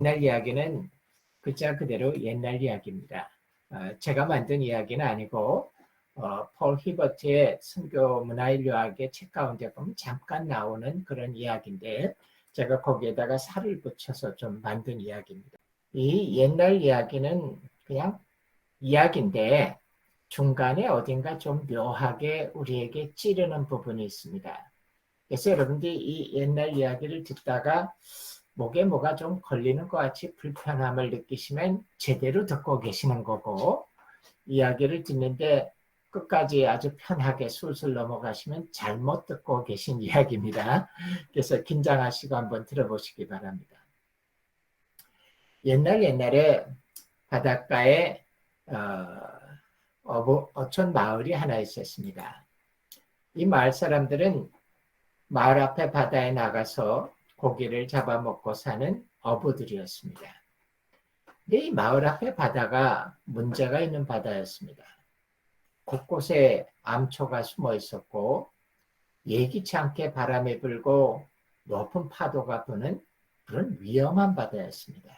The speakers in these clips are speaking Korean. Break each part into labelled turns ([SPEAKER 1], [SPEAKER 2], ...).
[SPEAKER 1] 옛날 이야기는 글자 그대로 옛날 이야기입니다. 제가 만든 이야기는 아니고 폴 히버트의 선교 문화인류학의 책 가운데 보면 잠깐 나오는 그런 이야기인데 제가 거기에다가 살을 붙여서 좀 만든 이야기입니다. 이 옛날 이야기는 그냥 이야기인데 중간에 어딘가 좀 묘하게 우리에게 찌르는 부분이 있습니다. 그래서 여러분들이 이 옛날 이야기를 듣다가 목에 뭐가 좀 걸리는 것 같이 불편함을 느끼시면 제대로 듣고 계시는 거고, 이야기를 듣는데 끝까지 아주 편하게 술술 넘어가시면 잘못 듣고 계신 이야기입니다. 그래서 긴장하시고 한번 들어보시기 바랍니다. 옛날에 바닷가에 어촌 마을이 하나 있었습니다. 이 마을 사람들은 마을 앞에 바다에 나가서 고기를 잡아먹고 사는 어부들이었습니다. 근데 이 마을 앞에 바다가 문제가 있는 바다였습니다. 곳곳에 암초가 숨어 있었고 예기치 않게 바람이 불고 높은 파도가 부는 그런 위험한 바다였습니다.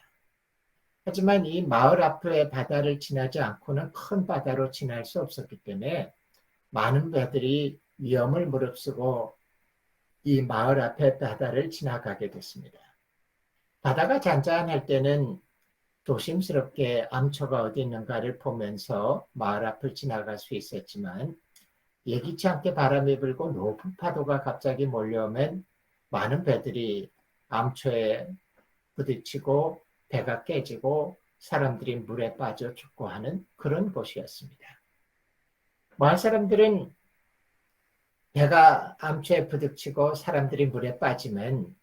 [SPEAKER 1] 하지만 이 마을 앞의 바다를 지나지 않고는 큰 바다로 지날 수 없었기 때문에 많은 배들이 위험을 무릅쓰고 이 마을 앞의 바다를 지나가게 됐습니다. 바다가 잔잔할 때는 조심스럽게 암초가 어디 있는가를 보면서 마을 앞을 지나갈 수 있었지만 예기치 않게 바람이 불고 높은 파도가 갑자기 몰려오면 많은 배들이 암초에 부딪히고 배가 깨지고 사람들이 물에 빠져 죽고 하는 그런 곳이었습니다. 마을 사람들은 배가 암초에 부딪히고 사람들이 물에 빠지면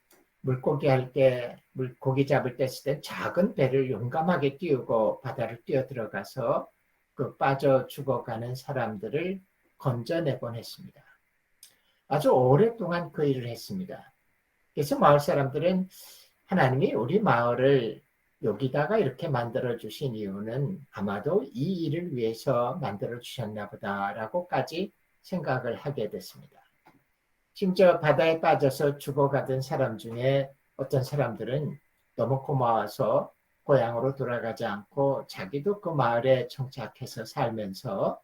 [SPEAKER 1] 물고기 잡을 때 쓰던 작은 배를 용감하게 띄우고 바다를 뛰어 들어가서 그 빠져 죽어가는 사람들을 건져내곤 했습니다. 아주 오랫동안 그 일을 했습니다. 그래서 마을 사람들은 하나님이 우리 마을을 여기다가 이렇게 만들어 주신 이유는 아마도 이 일을 위해서 만들어 주셨나 보다라고까지 생각을 하게 됐습니다. 심지어 바다에 빠져서 죽어가던 사람 중에 어떤 사람들은 너무 고마워서 고향으로 돌아가지 않고 자기도 그 마을에 정착해서 살면서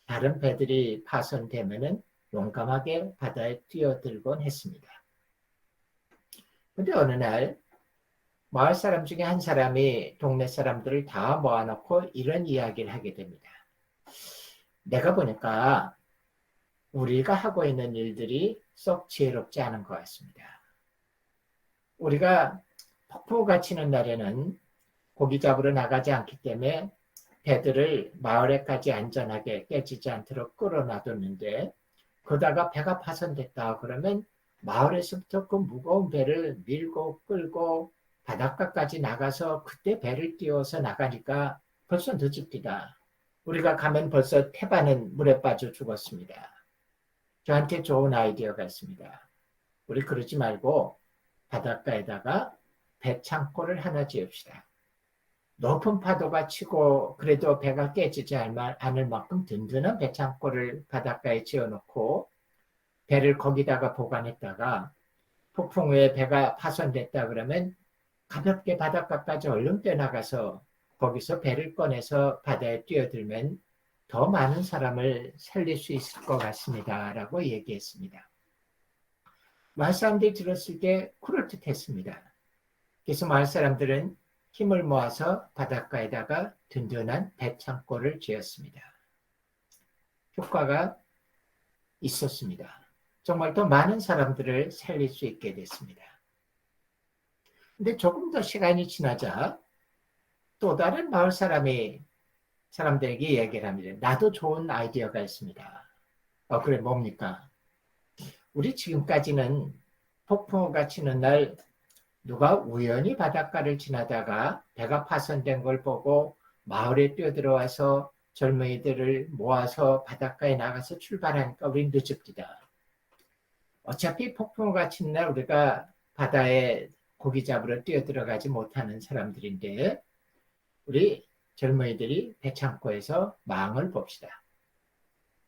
[SPEAKER 1] 다른 배들이 파손되면은 용감하게 바다에 뛰어들곤 했습니다. 근데 어느 날 마을 사람 중에 한 사람이 동네 사람들을 다 모아놓고 이런 이야기를 하게 됩니다. 내가 보니까 우리가 하고 있는 일들이 썩 지혜롭지 않은 것 같습니다. 우리가 폭포가 치는 날에는 고기 잡으러 나가지 않기 때문에 배들을 마을에까지 안전하게 깨지지 않도록 끌어놔뒀는데 그러다가 배가 파손됐다 그러면 마을에서부터 그 무거운 배를 밀고 끌고 바닷가까지 나가서 그때 배를 띄워서 나가니까 벌써 늦읍니다. 우리가 가면 벌써 태반은 물에 빠져 죽었습니다. 저한테 좋은 아이디어가 있습니다. 우리 그러지 말고 바닷가에다가 배창고를 하나 지읍시다. 높은 파도가 치고 그래도 배가 깨지지 않을 만큼 든든한 배창고를 바닷가에 지어놓고 배를 거기다가 보관했다가 폭풍 후에 배가 파손됐다 그러면 가볍게 바닷가까지 얼른 뛰어나가서 거기서 배를 꺼내서 바다에 뛰어들면 더 많은 사람을 살릴 수 있을 것 같습니다. 라고 얘기했습니다. 마을 사람들이 들었을 때 그럴듯했습니다. 그래서 마을 사람들은 힘을 모아서 바닷가에다가 든든한 배창고를 지었습니다. 효과가 있었습니다. 정말 더 많은 사람들을 살릴 수 있게 됐습니다. 근데 조금 더 시간이 지나자 또 다른 마을 사람들에게 얘기를 합니다. 나도 좋은 아이디어가 있습니다. 그래 뭡니까? 우리 지금까지는 폭풍우가 치는 날 누가 우연히 바닷가를 지나다가 배가 파손된 걸 보고 마을에 뛰어들어와서 젊은이들을 모아서 바닷가에 나가서 출발하니까 우린 늦읍니다. 어차피 폭풍우가 치는 날 우리가 바다에 고기 잡으러 뛰어들어가지 못하는 사람들인데 우리 젊은이들이 배창고에서 망을 봅시다.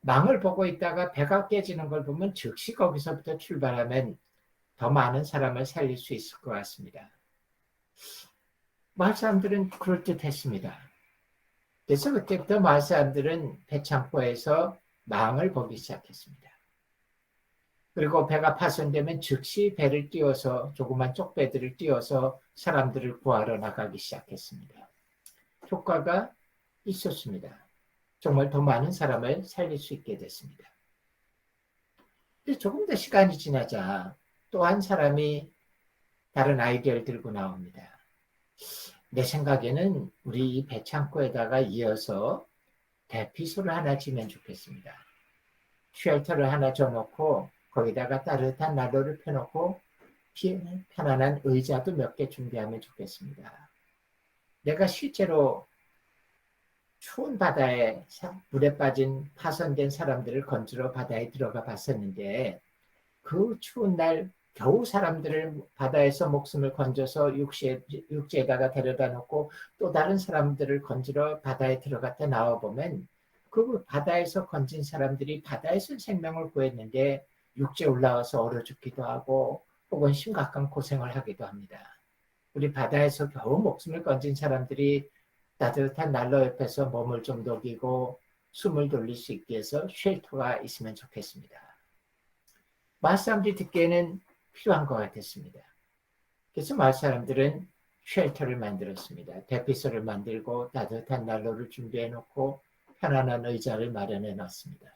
[SPEAKER 1] 망을 보고 있다가 배가 깨지는 걸 보면 즉시 거기서부터 출발하면 더 많은 사람을 살릴 수 있을 것 같습니다. 마을 사람들은 그럴듯했습니다. 그래서 그때부터 마을 사람들은 배창고에서 망을 보기 시작했습니다. 그리고 배가 파손되면 즉시 배를 띄워서 조그만 쪽배들을 띄워서 사람들을 구하러 나가기 시작했습니다. 효과가 있었습니다. 정말 더 많은 사람을 살릴 수 있게 됐습니다. 근데 조금 더 시간이 지나자 또 한 사람이 다른 아이디어를 들고 나옵니다. 내 생각에는 우리 이 배창고에다가 이어서 대피소를 하나 지면 좋겠습니다. 쉘터를 하나 줘놓고 거기다가 따뜻한 난로를 펴놓고 편안한 의자도 몇 개 준비하면 좋겠습니다. 내가 실제로 추운 바다에 물에 빠진 파손된 사람들을 건지러 바다에 들어가 봤었는데 그 추운 날 겨우 사람들을 바다에서 목숨을 건져서 육지에다가 데려다 놓고 또 다른 사람들을 건지러 바다에 들어갔다 나와보면 그 바다에서 건진 사람들이 바다에서 생명을 구했는데 육지에 올라와서 얼어 죽기도 하고 혹은 심각한 고생을 하기도 합니다. 우리 바다에서 겨우 목숨을 건진 사람들이 따뜻한 난로 옆에서 몸을 좀 녹이고 숨을 돌릴 수 있게 해서 쉘터가 있으면 좋겠습니다. 마을 사람들이 듣기에는 필요한 것 같았습니다. 그래서 마을 사람들은 쉘터를 만들었습니다. 대피소를 만들고 따뜻한 난로를 준비해 놓고 편안한 의자를 마련해 놨습니다.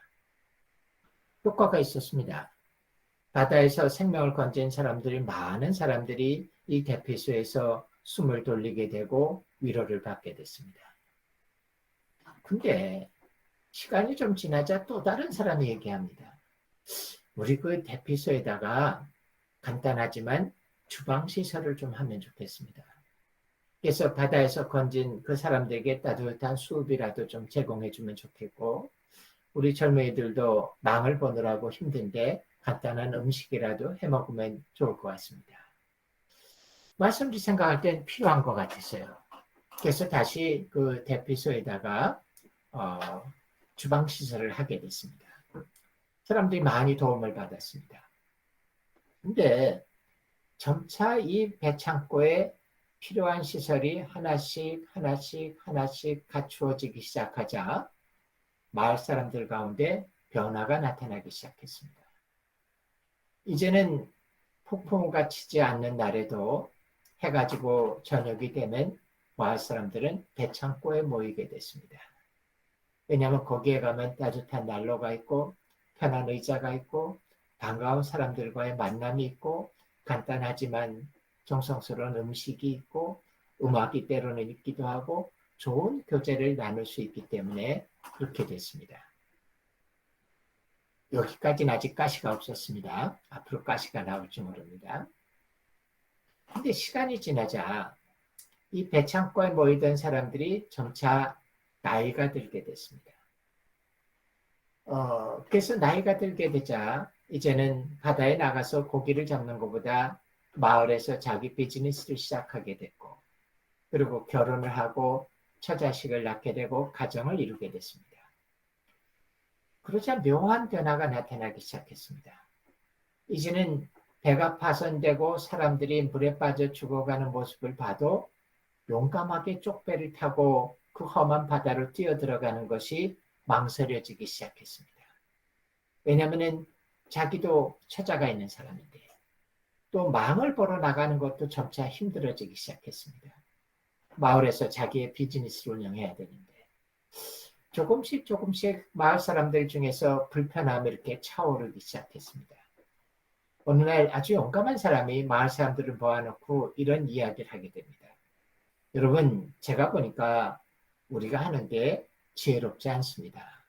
[SPEAKER 1] 효과가 있었습니다. 바다에서 생명을 건진 사람들이 많은 사람들이 이 대피소에서 숨을 돌리게 되고 위로를 받게 됐습니다. 근데 시간이 좀 지나자 또 다른 사람이 얘기합니다. 우리 그 대피소에다가 간단하지만 주방시설을 좀 하면 좋겠습니다. 그래서 바다에서 건진 그 사람들에게 따뜻한 수업이라도 좀 제공해주면 좋겠고 우리 젊은이들도 망을 보느라고 힘든데 간단한 음식이라도 해먹으면 좋을 것 같습니다. 말씀드리 생각할 땐 필요한 것 같았어요. 그래서 다시 그 대피소에다가 주방시설을 하게 됐습니다. 사람들이 많이 도움을 받았습니다. 근데 점차 이 배창고에 필요한 시설이 하나씩 갖추어지기 시작하자 마을 사람들 가운데 변화가 나타나기 시작했습니다. 이제는 폭풍우가 치지 않는 날에도 해가 지고 저녁이 되면 마을 사람들은 배창고에 모이게 됐습니다. 왜냐하면 거기에 가면 따뜻한 난로가 있고 편한 의자가 있고 반가운 사람들과의 만남이 있고 간단하지만 정성스러운 음식이 있고 음악이 때로는 있기도 하고 좋은 교제를 나눌 수 있기 때문에 그렇게 됐습니다. 여기까지는 아직 가시가 없었습니다. 앞으로 가시가 나올지 모릅니다. 근데 시간이 지나자 이 배창고에 모이던 사람들이 점차 나이가 들게 됐습니다. 그래서 나이가 들게 되자 이제는 바다에 나가서 고기를 잡는 것보다 마을에서 자기 비즈니스를 시작하게 됐고 그리고 결혼을 하고 처자식을 낳게 되고 가정을 이루게 됐습니다. 그러자 묘한 변화가 나타나기 시작했습니다. 이제는 배가 파손되고 사람들이 물에 빠져 죽어가는 모습을 봐도 용감하게 쪽배를 타고 그 험한 바다로 뛰어들어가는 것이 망설여지기 시작했습니다. 왜냐하면 자기도 처자가 있는 사람인데 또 망을 보러 나가는 것도 점차 힘들어지기 시작했습니다. 마을에서 자기의 비즈니스를 운영해야 되는데 조금씩 마을 사람들 중에서 불편함이 이렇게 차오르기 시작했습니다. 어느 날 아주 용감한 사람이 마을 사람들을 모아놓고 이런 이야기를 하게 됩니다. 여러분, 제가 보니까 우리가 하는 게 지혜롭지 않습니다.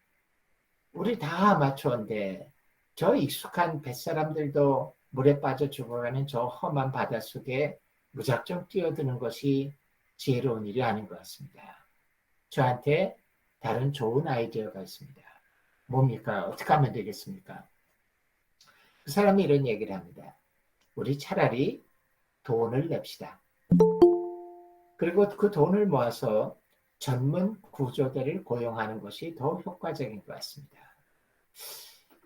[SPEAKER 1] 우리 다 아마추어인데 저 익숙한 뱃사람들도 물에 빠져 죽어가는 저 험한 바다 속에 무작정 뛰어드는 것이 지혜로운 일이 아닌 것 같습니다. 저한테 다른 좋은 아이디어가 있습니다. 뭡니까? 어떻게 하면 되겠습니까? 그 사람이 이런 얘기를 합니다. 우리 차라리 돈을 냅시다. 그리고 그 돈을 모아서 전문 구조대를 고용하는 것이 더 효과적인 것 같습니다.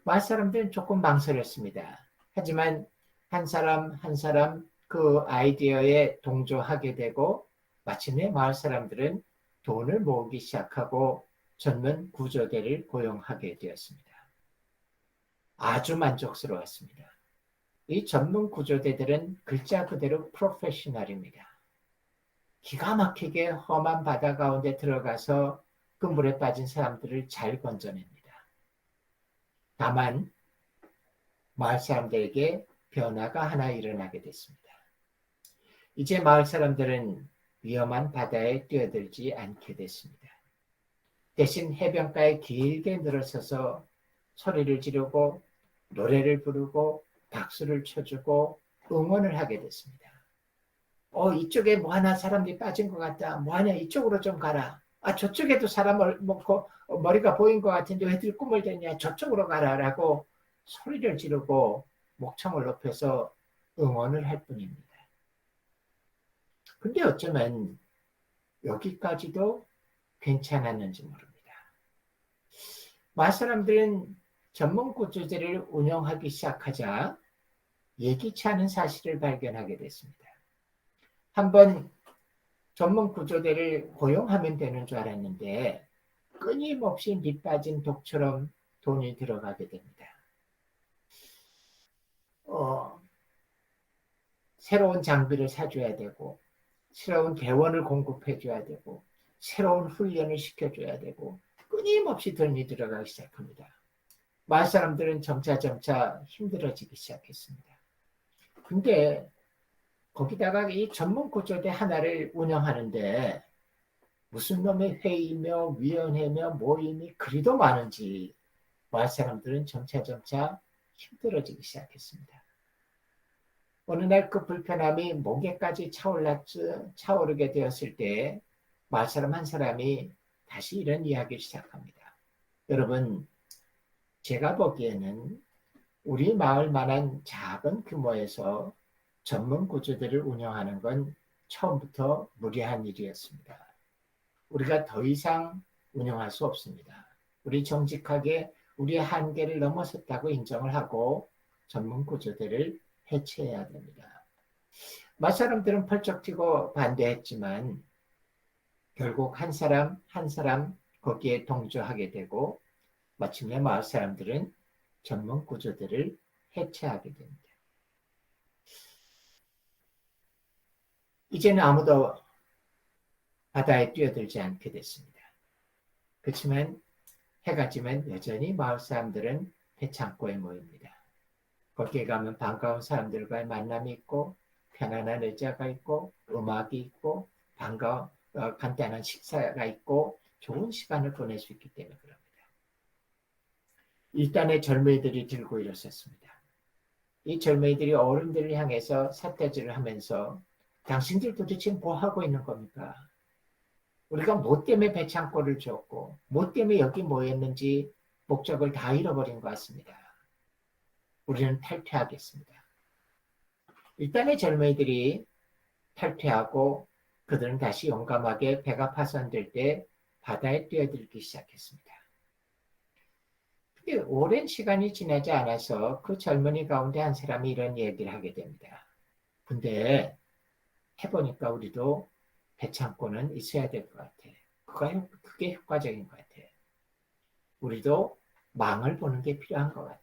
[SPEAKER 1] 마을 사람들은 조금 망설였습니다. 하지만 한 사람 한 사람 그 아이디어에 동조하게 되고 마침내 마을 사람들은 돈을 모으기 시작하고 전문 구조대를 고용하게 되었습니다. 아주 만족스러웠습니다. 이 전문 구조대들은 글자 그대로 프로페셔널입니다. 기가 막히게 험한 바다 가운데 들어가서 그 물에 빠진 사람들을 잘 건져냅니다. 다만 마을 사람들에게 변화가 하나 일어나게 됐습니다. 이제 마을 사람들은 위험한 바다에 뛰어들지 않게 됐습니다. 대신 해변가에 길게 늘어서서 소리를 지르고 노래를 부르고 박수를 쳐주고 응원을 하게 됐습니다. 이쪽에 뭐 하나 사람들이 빠진 것 같다. 뭐 하냐, 이쪽으로 좀 가라. 저쪽에도 사람을 먹고 머리가 보인 것 같은데 왜들 꿈을 대냐. 저쪽으로 가라라고 소리를 지르고 목청을 높여서 응원을 할 뿐입니다. 근데 어쩌면 여기까지도 괜찮았는지 모릅니다. 마을 사람들은 전문 구조대를 운영하기 시작하자 예기치 않은 사실을 발견하게 됐습니다. 한번 전문 구조대를 고용하면 되는 줄 알았는데 끊임없이 밑빠진 독처럼 돈이 들어가게 됩니다. 새로운 장비를 사줘야 되고 새로운 대원을 공급해줘야 되고 새로운 훈련을 시켜줘야 되고 끊임없이 돈이 들어가기 시작합니다. 마을 사람들은 점차 힘들어지기 시작했습니다. 근데 거기다가 이 전문 구조대 하나를 운영하는데 무슨 놈의 회의며 위원회며 모임이 그리도 많은지 마을 사람들은 점차 힘들어지기 시작했습니다. 어느 날 그 불편함이 목에까지 차오르게 되었을 때 마을 사람 한 사람이 다시 이런 이야기를 시작합니다. 여러분, 제가 보기에는 우리 마을만한 작은 규모에서 전문 구조대를 운영하는 건 처음부터 무리한 일이었습니다. 우리가 더 이상 운영할 수 없습니다. 우리 정직하게 우리의 한계를 넘어섰다고 인정을 하고 전문 구조대를 해체해야 됩니다. 마을 사람들은 펄쩍 뛰고 반대했지만 결국 한 사람 거기에 동조하게 되고 마침내 마을 사람들은 전문 구조대를 해체하게 됩니다. 이제는 아무도 바다에 뛰어들지 않게 됐습니다. 그렇지만 해가 지면 여전히 마을 사람들은 배창고에 모입니다. 거기에 가면 반가운 사람들과의 만남이 있고 편안한 의자가 있고 음악이 있고 간단한 식사가 있고 좋은 시간을 보낼 수 있기 때문에 그럽니다. 일단의 젊은이들이 들고 일어섰습니다. 이 젊은이들이 어른들을 향해서 삿대질을 하면서 당신들 도대체 뭐 하고 있는 겁니까? 우리가 뭐 때문에 배창고를 줬고 뭐 때문에 여기 모였는지 목적을 다 잃어버린 것 같습니다. 우리는 탈퇴하겠습니다. 일단의 젊은이들이 탈퇴하고 그들은 다시 용감하게 배가 파손될 때 바다에 뛰어들기 시작했습니다. 근데 오랜 시간이 지나지 않아서 그 젊은이 가운데 한 사람이 이런 얘기를 하게 됩니다. 근데 해보니까 우리도 배창고는 있어야 될 것 같아. 그게 효과적인 것 같아. 우리도 망을 보는 게 필요한 것 같아.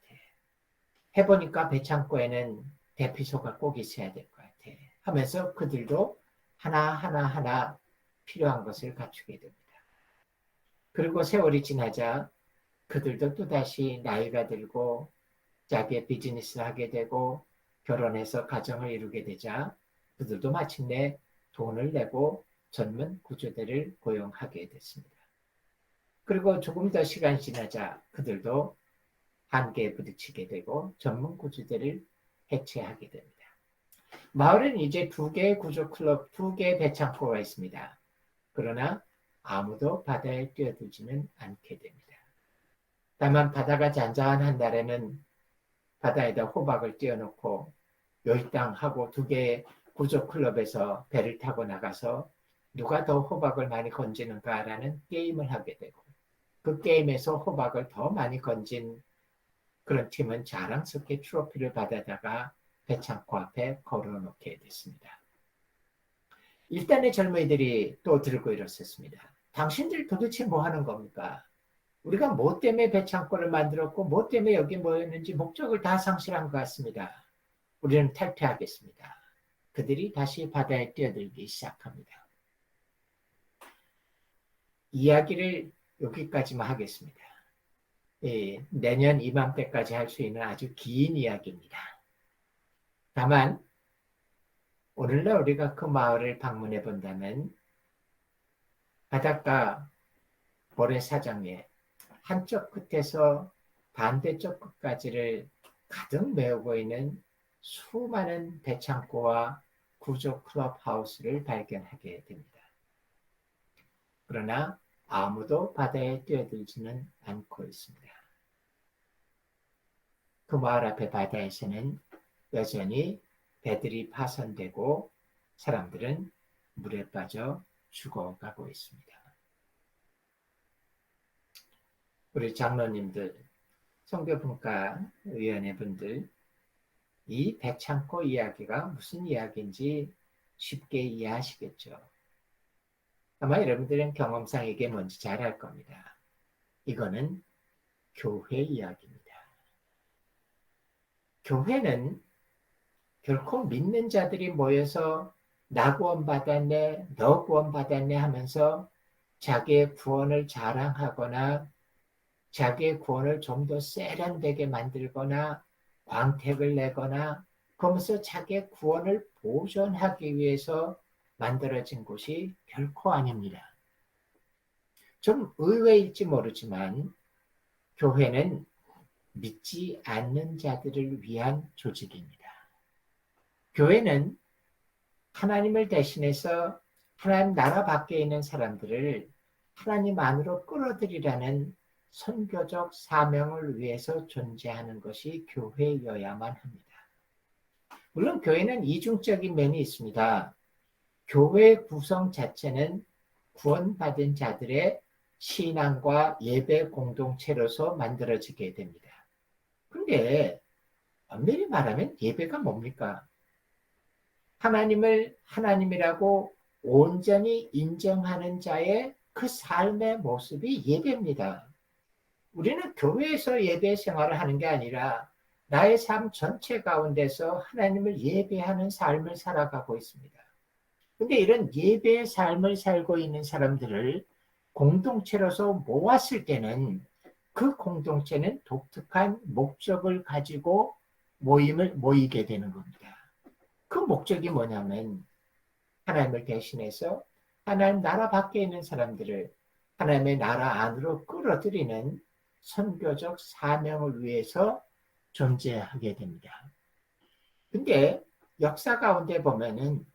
[SPEAKER 1] 해보니까 배창고에는 대피소가 꼭 있어야 될 것 같아. 하면서 그들도 하나 필요한 것을 갖추게 됩니다. 그리고 세월이 지나자 그들도 또다시 나이가 들고 자기의 비즈니스를 하게 되고 결혼해서 가정을 이루게 되자 그들도 마침내 돈을 내고 전문 구조대를 고용하게 됐습니다. 그리고 조금 더 시간이 지나자 그들도 한계에 부딪히게 되고 전문 구조대를 해체하게 됩니다. 마을은 이제 2개의 구조클럽, 2개의 배창고가 있습니다. 그러나 아무도 바다에 뛰어들지는 않게 됩니다. 다만 바다가 잔잔한 날에는 바다에다 호박을 띄워놓고 열당하고 2개의 구조클럽에서 배를 타고 나가서 누가 더 호박을 많이 건지는가라는 게임을 하게 되고 그 게임에서 호박을 더 많이 건진 그런 팀은 자랑스럽게 트로피를 받아다가 배창고 앞에 걸어놓게 됐습니다. 일단의 젊은이들이 또 들고 일었었습니다. 당신들 도대체 뭐 하는 겁니까? 우리가 뭐 때문에 배창고를 만들었고 뭐 때문에 여기 모였는지 목적을 다 상실한 것 같습니다. 우리는 탈퇴하겠습니다. 그들이 다시 바다에 뛰어들기 시작합니다. 이야기를 여기까지만 하겠습니다. 내년 이맘때까지 할 수 있는 아주 긴 이야기입니다. 다만 오늘날 우리가 그 마을을 방문해 본다면 바닷가 모래사장에 한쪽 끝에서 반대쪽 끝까지를 가득 메우고 있는 수많은 배창고와 구조 클럽하우스를 발견하게 됩니다. 그러나 아무도 바다에 뛰어들지는 않고 있습니다. 그 마을 앞의 바다에서는 여전히 배들이 파손되고 사람들은 물에 빠져 죽어가고 있습니다. 우리 장로님들, 성교분과위원회 분들, 이 배창고 이야기가 무슨 이야기인지 쉽게 이해하시겠죠. 아마 여러분들은 경험상 이게 뭔지 잘 알 겁니다. 이거는 교회 이야기입니다. 교회는 결코 믿는 자들이 모여서 나 구원 받았네, 너 구원 받았네 하면서 자기의 구원을 자랑하거나 자기의 구원을 좀 더 세련되게 만들거나 광택을 내거나 그러면서 자기의 구원을 보존하기 위해서 만들어진 곳이 결코 아닙니다. 좀 의외일지 모르지만 교회는 믿지 않는 자들을 위한 조직입니다. 교회는 하나님을 대신해서 하나님 나라 밖에 있는 사람들을 하나님 안으로 끌어들이라는 선교적 사명을 위해서 존재하는 것이 교회여야만 합니다. 물론 교회는 이중적인 면이 있습니다. 교회 구성 자체는 구원받은 자들의 신앙과 예배 공동체로서 만들어지게 됩니다. 그런데 엄밀히 말하면 예배가 뭡니까? 하나님을 하나님이라고 온전히 인정하는 자의 그 삶의 모습이 예배입니다. 우리는 교회에서 예배 생활을 하는 게 아니라 나의 삶 전체 가운데서 하나님을 예배하는 삶을 살아가고 있습니다. 근데 이런 예배의 삶을 살고 있는 사람들을 공동체로서 모았을 때는 그 공동체는 독특한 목적을 가지고 모이게 되는 겁니다. 그 목적이 뭐냐면 하나님을 대신해서 하나님 나라 밖에 있는 사람들을 하나님의 나라 안으로 끌어들이는 선교적 사명을 위해서 존재하게 됩니다. 근데 역사 가운데 보면은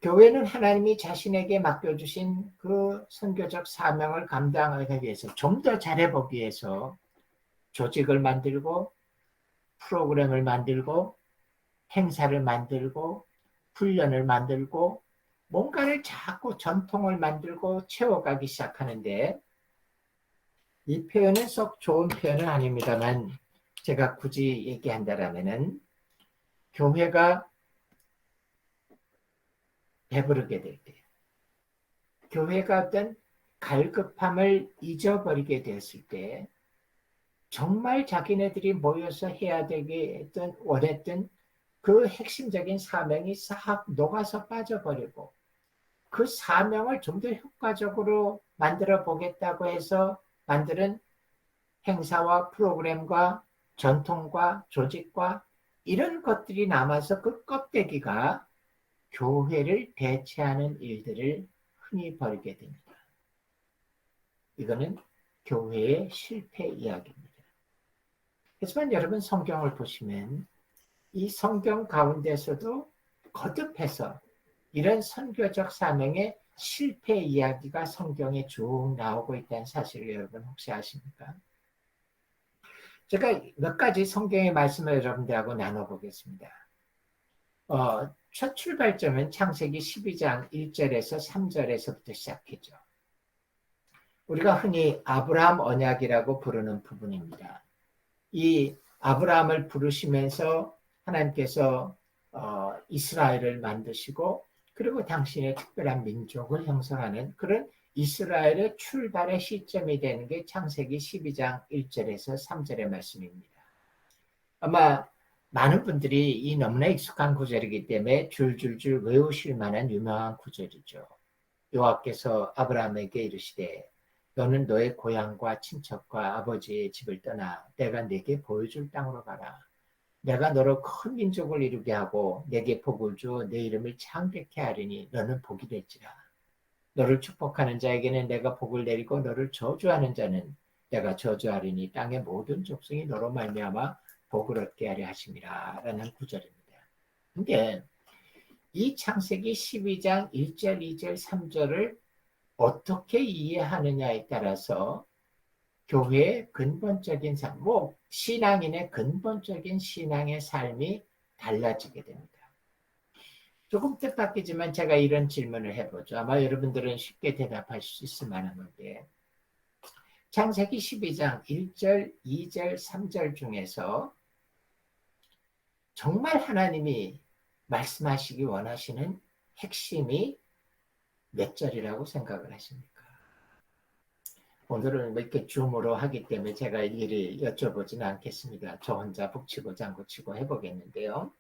[SPEAKER 1] 교회는 하나님이 자신에게 맡겨주신 그 선교적 사명을 감당하기 위해서 좀 더 잘해보기 위해서 조직을 만들고 프로그램을 만들고 행사를 만들고 훈련을 만들고 뭔가를 자꾸 전통을 만들고 채워가기 시작하는데 이 표현은 썩 좋은 표현은 아닙니다만 제가 굳이 얘기한다면은 교회가 배부르게 될 때, 교회가 어떤 갈급함을 잊어버리게 되었을 때 정말 자기네들이 모여서 해야 되겠던 원했던 그 핵심적인 사명이 싹 녹아서 빠져버리고 그 사명을 좀 더 효과적으로 만들어 보겠다고 해서 만드는 행사와 프로그램과 전통과 조직과 이런 것들이 남아서 그 껍데기가 교회를 대체하는 일들을 흔히 벌이게 됩니다. 이거는 교회의 실패 이야기입니다. 하지만 여러분 성경을 보시면 이 성경 가운데서도 거듭해서 이런 선교적 사명의 실패 이야기가 성경에 쭉 나오고 있다는 사실을 여러분 혹시 아십니까? 제가 몇 가지 성경의 말씀을 여러분들하고 나눠보겠습니다. 첫 출발점은 창세기 12장 1절에서 3절에서부터 시작했죠. 우리가 흔히 아브라함 언약이라고 부르는 부분입니다. 이 아브라함을 부르시면서 하나님께서 이스라엘을 만드시고 그리고 당신의 특별한 민족을 형성하는 그런 이스라엘의 출발의 시점이 되는 게 창세기 12장 1절에서 3절의 말씀입니다. 아마 많은 분들이 이 너무나 익숙한 구절이기 때문에 줄줄줄 외우실 만한 유명한 구절이죠. 여호와께서 아브라함에게 이르시되 너는 너의 고향과 친척과 아버지의 집을 떠나 내가 네게 보여줄 땅으로 가라. 내가 너로 큰 민족을 이루게 하고 내게 복을 주어 내 이름을 창대케 하리니 너는 복이 될지라. 너를 축복하는 자에게는 내가 복을 내리고 너를 저주하는 자는 내가 저주하리니 땅의 모든 족속이 너로 말미암아 복을 얻게 하려 하심이라 라는 구절입니다. 근데 이 창세기 12장 1절, 2절, 3절을 어떻게 이해하느냐에 따라서 교회의 근본적인 삶, 신앙인의 근본적인 신앙의 삶이 달라지게 됩니다. 조금 뜻밖이지만 제가 이런 질문을 해보죠. 아마 여러분들은 쉽게 대답할 수 있을 만한 건데 창세기 12장 1절, 2절, 3절 중에서 정말 하나님이 말씀하시기 원하시는 핵심이 몇 절이라고 생각을 하십니까? 오늘은 이렇게 줌으로 하기 때문에 제가 일일이 여쭤보지는 않겠습니다. 저 혼자 북치고 장구치고 해보겠는데요.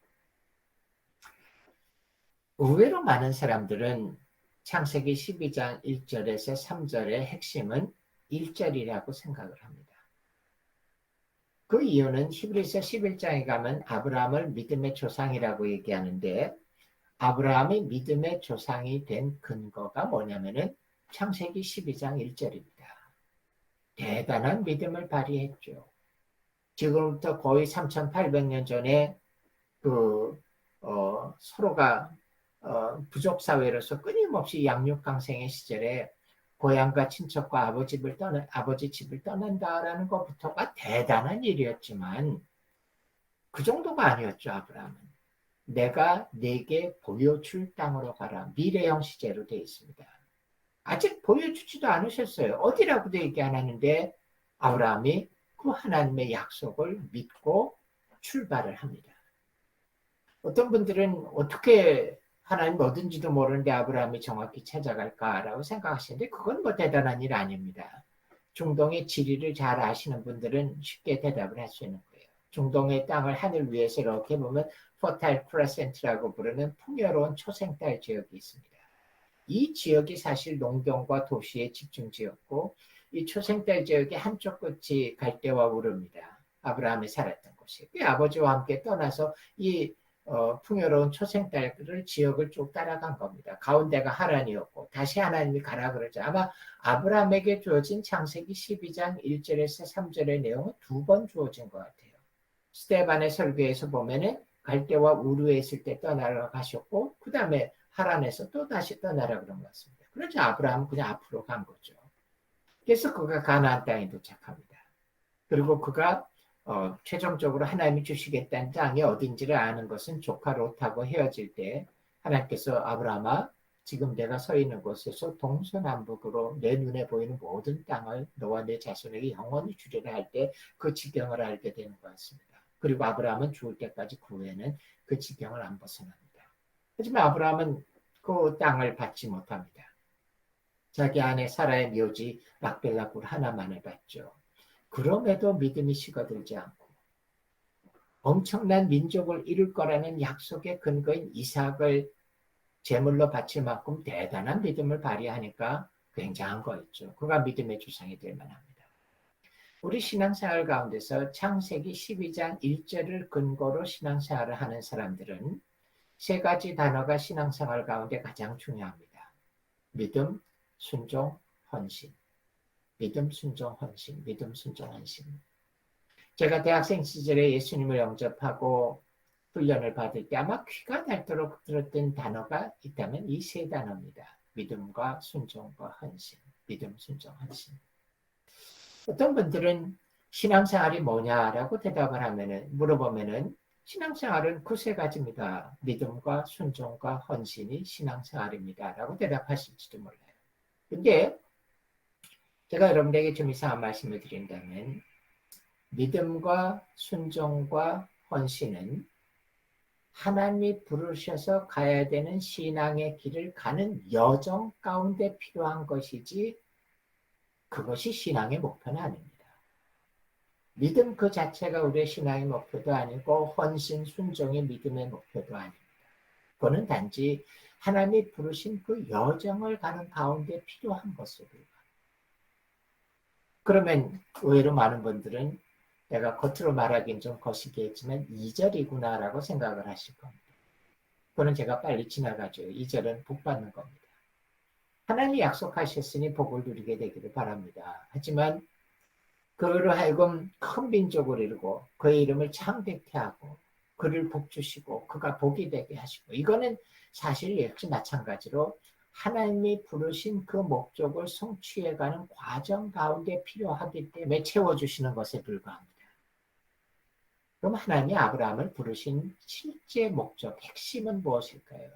[SPEAKER 1] 의외로 많은 사람들은 창세기 12장 1절에서 3절의 핵심은 1절이라고 생각을 합니다. 그 이유는 히브리서 11장에 가면 아브라함을 믿음의 조상이라고 얘기하는데 아브라함이 믿음의 조상이 된 근거가 뭐냐면은 창세기 12장 1절입니다. 대단한 믿음을 발휘했죠. 지금부터 거의 3,800년 전에 서로가 부족 사회로서 끊임없이 양육강생의 시절에 고향과 친척과 아버지 집을 떠난다라는 것부터가 대단한 일이었지만 그 정도가 아니었죠. 아브라함은 내가 네게 보여줄 땅으로 가라. 미래형 시제로 되어 있습니다. 아직 보여주지도 않으셨어요. 어디라고도 얘기 안 하는데 아브라함이 그 하나님의 약속을 믿고 출발을 합니다. 어떤 분들은 어떻게 하나님 어딘지도 모르는데 아브라함이 정확히 찾아갈까라고 생각하시는데 그건 뭐 대단한 일 아닙니다. 중동의 지리를 잘 아시는 분들은 쉽게 대답을 할 수 있는 거예요. 중동의 땅을 하늘 위에서 이렇게 보면 포탈 크레센트라고 부르는 풍요로운 초생딸 지역이 있습니다. 이 지역이 사실 농경과 도시의 집중지였고 이 초생딸 지역의 한쪽 끝이 갈대와 우르입니다. 아브라함이 살았던 곳이. 아버지와 함께 떠나서 이 풍요로운 초생딸을 지역을 쭉 따라간 겁니다. 가운데가 하란이었고 다시 하나님이 가라 그러죠. 아마 아브라함에게 주어진 창세기 12장 1절에서 3절의 내용은 2번 주어진 것 같아요. 스데반의 설교에서 보면은 갈대와 우르에 있을 때 떠나러 가셨고 그 다음에 하란에서 또 다시 떠나라 그런 것 같습니다. 그렇죠. 아브라함은 그냥 앞으로 간 거죠. 그래서 그가 가나안 땅에 도착합니다. 그리고 그가 최종적으로 하나님이 주시겠다는 땅이 어딘지를 아는 것은 조카 롯하고 헤어질 때 하나님께서 아브라함아 지금 내가 서 있는 곳에서 동서남북으로 내 눈에 보이는 모든 땅을 너와 내 자손에게 영원히 주리라 할 때 그 지경을 알게 되는 것 같습니다. 그리고 아브라함은 죽을 때까지 그 후에는 그 지경을 안 벗어납니다. 하지만 아브라함은 그 땅을 받지 못합니다. 자기 아내 사라의 묘지 막벨라 굴 하나만을 받죠. 그럼에도 믿음이 식어들지 않고 엄청난 민족을 이룰 거라는 약속의 근거인 이삭을 제물로 바칠 만큼 대단한 믿음을 발휘하니까 굉장한 거였죠. 그가 믿음의 조상이 될 만합니다. 우리 신앙생활 가운데서 창세기 12장 1절을 근거로 신앙생활을 하는 사람들은 세 가지 단어가 신앙생활 가운데 가장 중요합니다. 믿음, 순종, 헌신. 믿음, 순종, 헌신. 믿음, 순종, 헌신. 제가 대학생 시절에 예수님을 영접하고 훈련을 받을 때 아마 귀가 닳도록 들었던 단어가 있다면 이 세 단어입니다. 믿음과 순종과 헌신. 믿음, 순종, 헌신. 어떤 분들은 신앙생활이 뭐냐라고 대답을 물어보면은 신앙생활은 그 세 가지입니다. 믿음과 순종과 헌신이 신앙생활입니다. 라고 대답하실지도 몰라요. 근데 제가 여러분에게 좀 이상한 말씀을 드린다면 믿음과 순종과 헌신은 하나님이 부르셔서 가야 되는 신앙의 길을 가는 여정 가운데 필요한 것이지 그것이 신앙의 목표는 아닙니다. 믿음 그 자체가 우리의 신앙의 목표도 아니고 헌신, 순종의 믿음의 목표도 아닙니다. 그거는 단지 하나님이 부르신 그 여정을 가는 가운데 필요한 것으로. 그러면 의외로 많은 분들은 내가 겉으로 말하기는 좀 거시기 했지만 2절이구나 라고 생각을 하실 겁니다. 그거는 제가 빨리 지나가죠. 2절은 복 받는 겁니다. 하나님이 약속하셨으니 복을 누리게 되기를 바랍니다. 하지만 그로 하여금 큰 민족을 이루고 그의 이름을 창대케 하고 그를 복주시고 그가 복이 되게 하시고 이거는 사실 역시 마찬가지로 하나님이 부르신 그 목적을 성취해가는 과정 가운데 필요하기 때문에 채워주시는 것에 불과합니다. 그럼 하나님이 아브라함을 부르신 실제 목적, 핵심은 무엇일까요?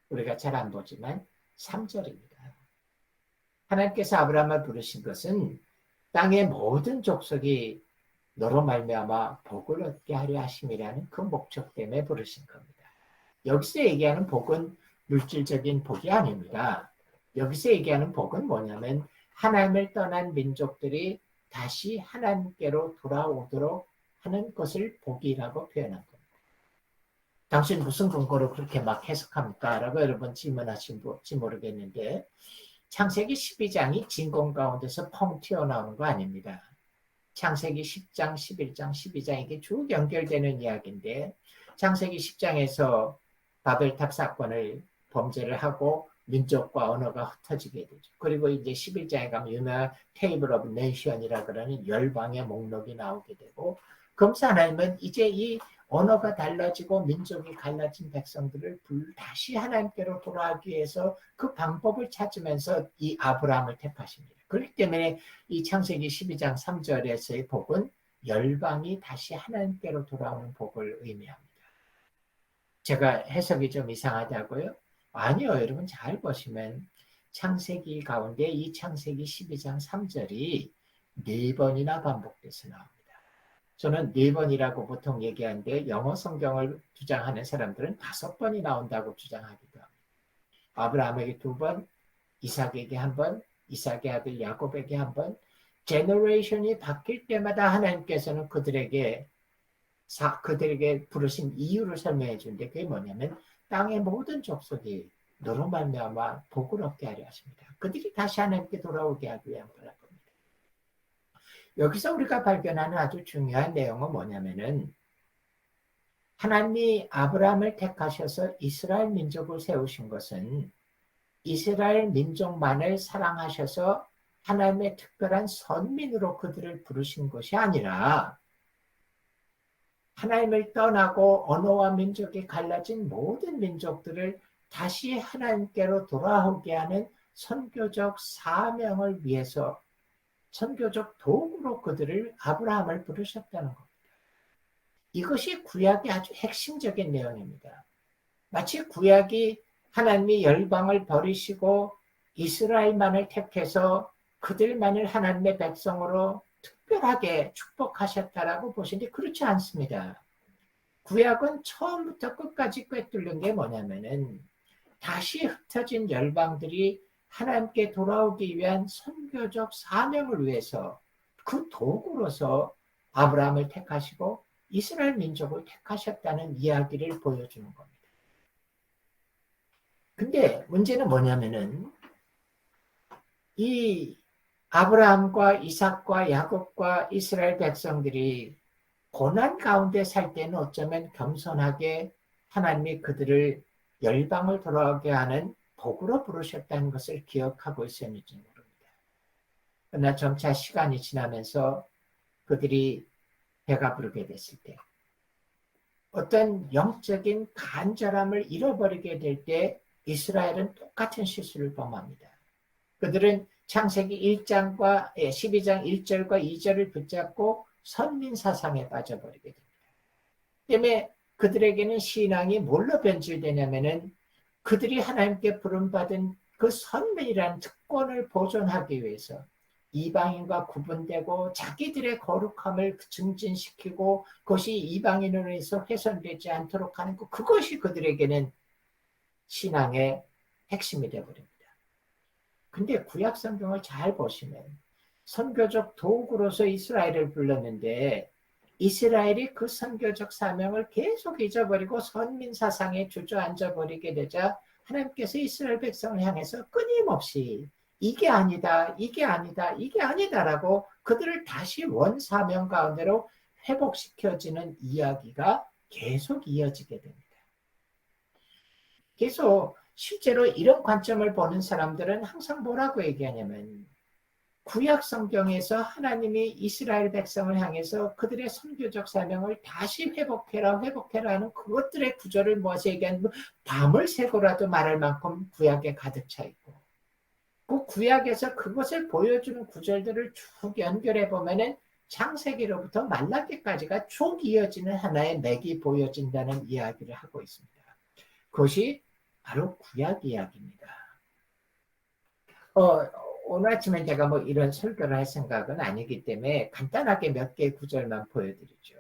[SPEAKER 1] 우리가 잘 안 보지만 3절입니다. 하나님께서 아브라함을 부르신 것은 땅의 모든 족속이 너로 말미암아 복을 얻게 하려 하심이라는 그 목적 때문에 부르신 겁니다. 여기서 얘기하는 복은 물질적인 복이 아닙니다. 여기서 얘기하는 복은 뭐냐면 하나님을 떠난 민족들이 다시 하나님께로 돌아오도록 하는 것을 복이라고 표현한 겁니다. 당신 무슨 근거로 그렇게 막 해석합니까? 라고 여러분 질문하실지 모르겠는데 창세기 12장이 진공 가운데서 펑 튀어나오는 거 아닙니다. 창세기 10장, 11장, 12장 이게 쭉 연결되는 이야기인데 창세기 10장에서 바벨탑 사건을 범죄를 하고 민족과 언어가 흩어지게 되죠. 그리고 이제 11장에 가면 유명한 테이블 오브 네이션이라 그러는 열방의 목록이 나오게 되고 그러면서 하나님은 이제 이 언어가 달라지고 민족이 갈라진 백성들을 다시 하나님께로 돌아가기 위해서 그 방법을 찾으면서 이 아브라함을 택하십니다. 그렇기 때문에 이 창세기 12장 3절에서의 복은 열방이 다시 하나님께로 돌아오는 복을 의미합니다. 제가 해석이 좀 이상하다고요? 아니요. 여러분 잘 보시면 창세기 가운데 이 창세기 12장 3절이 4번이나 반복돼서 나옵니다. 저는 4번이라고 보통 얘기하는데 영어 성경을 주장하는 사람들은 5번이 나온다고 주장하기도 합니다. 아브라함에게 2번, 이삭에게 1번, 이삭의 아들 야곱에게 1번, 제너레이션이 바뀔 때마다 하나님께서는 그들에게 부르신 이유를 설명해 주는데 그게 뭐냐면 땅의 모든 족속이 너로 말미암아 복을 얻게 하려 하십니다. 그들이 다시 하나님께 돌아오게 하기 위한 거라 겁니다. 여기서 우리가 발견하는 아주 중요한 내용은 뭐냐면은 하나님이 아브라함을 택하셔서 이스라엘 민족을 세우신 것은 이스라엘 민족만을 사랑하셔서 하나님의 특별한 선민으로 그들을 부르신 것이 아니라 하나님을 떠나고 언어와 민족이 갈라진 모든 민족들을 다시 하나님께로 돌아오게 하는 선교적 사명을 위해서 선교적 도구로 그들을 아브라함을 부르셨다는 겁니다. 이것이 구약의 아주 핵심적인 내용입니다. 마치 구약이 하나님이 열방을 버리시고 이스라엘만을 택해서 그들만을 하나님의 백성으로 특별하게 축복하셨다라고 보시는데 그렇지 않습니다. 구약은 처음부터 끝까지 꿰뚫는 게 뭐냐면은 다시 흩어진 열방들이 하나님께 돌아오기 위한 선교적 사명을 위해서 그 도구로서 아브라함을 택하시고 이스라엘 민족을 택하셨다는 이야기를 보여주는 겁니다. 근데 문제는 뭐냐면은 이 아브라함과 이삭과 야곱과 이스라엘 백성들이 고난 가운데 살 때는 어쩌면 겸손하게 하나님이 그들을 열방을 돌아오게 하는 복으로 부르셨다는 것을 기억하고 있었는지 모릅니다. 그러나 점차 시간이 지나면서 그들이 배가 부르게 됐을 때 어떤 영적인 간절함을 잃어버리게 될 때 이스라엘은 똑같은 실수를 범합니다. 그들은 창세기 1장과 12장 1절과 2절을 붙잡고 선민사상에 빠져버리게 됩니다. 때문에 그들에게는 신앙이 뭘로 변질되냐면은 그들이 하나님께 부름받은 그 선민이라는 특권을 보존하기 위해서 이방인과 구분되고 자기들의 거룩함을 증진시키고 그것이 이방인으로 해서 훼손되지 않도록 하는 것, 그것이 그들에게는 신앙의 핵심이 되어버립니다. 근데 구약 성경을 잘 보시면 선교적 도구로서 이스라엘을 불렀는데 이스라엘이 그 선교적 사명을 계속 잊어버리고 선민 사상에 주저앉아 버리게 되자 하나님께서 이스라엘 백성을 향해서 끊임없이 이게 아니다, 이게 아니다, 이게 아니다라고 그들을 다시 원사명 가운데로 회복시켜지는 이야기가 계속 이어지게 됩니다. 그래서 실제로 이런 관점을 보는 사람들은 항상 뭐라고 얘기하냐면 구약 성경에서 하나님이 이스라엘 백성을 향해서 그들의 선교적 사명을 다시 회복해라 하는 그것들의 구절을 모아서 얘기하는 밤을 새고라도 말할 만큼 구약에 가득 차 있고 그 구약에서 그것을 보여주는 구절들을 쭉 연결해 보면은 창세기로부터 말라기까지가 쭉 이어지는 하나의 맥이 보여진다는 이야기를 하고 있습니다. 그것이 바로 구약 이야기입니다. 오늘 아침에 제가 뭐 이런 설교를 할 생각은 아니기 때문에 간단하게 몇 개의 구절만 보여드리죠.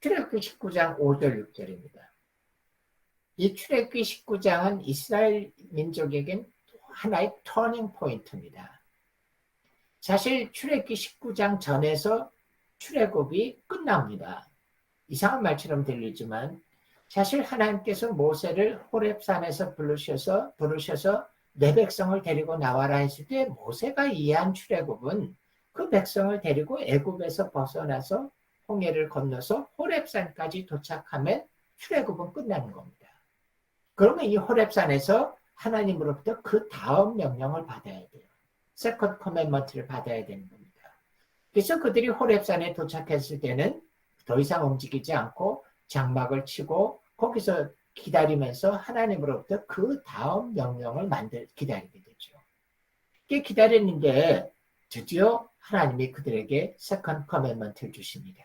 [SPEAKER 1] 출애굽기 19장 5절 6절입니다. 이 출애굽기 19장은 이스라엘 민족에겐 하나의 터닝 포인트입니다. 사실 출애굽기 19장 전에서 출애굽이 끝납니다. 이상한 말처럼 들리지만 사실 하나님께서 모세를 호렙산에서 부르셔서 내 백성을 데리고 나와라 했을 때 모세가 이해한 출애굽은 그 백성을 데리고 애굽에서 벗어나서 홍해를 건너서 호렙산까지 도착하면 출애굽은 끝나는 겁니다. 그러면 이 호렙산에서 하나님으로부터 그 다음 명령을 받아야 돼요. 세컨드 커맨먼트를 받아야 되는 겁니다. 그래서 그들이 호렙산에 도착했을 때는 더 이상 움직이지 않고 장막을 치고 거기서 기다리면서 하나님으로부터 그 다음 명령을 기다리게 되죠. 이렇게 기다렸는데 드디어 하나님이 그들에게 세컨드 커맨먼트를 주십니다.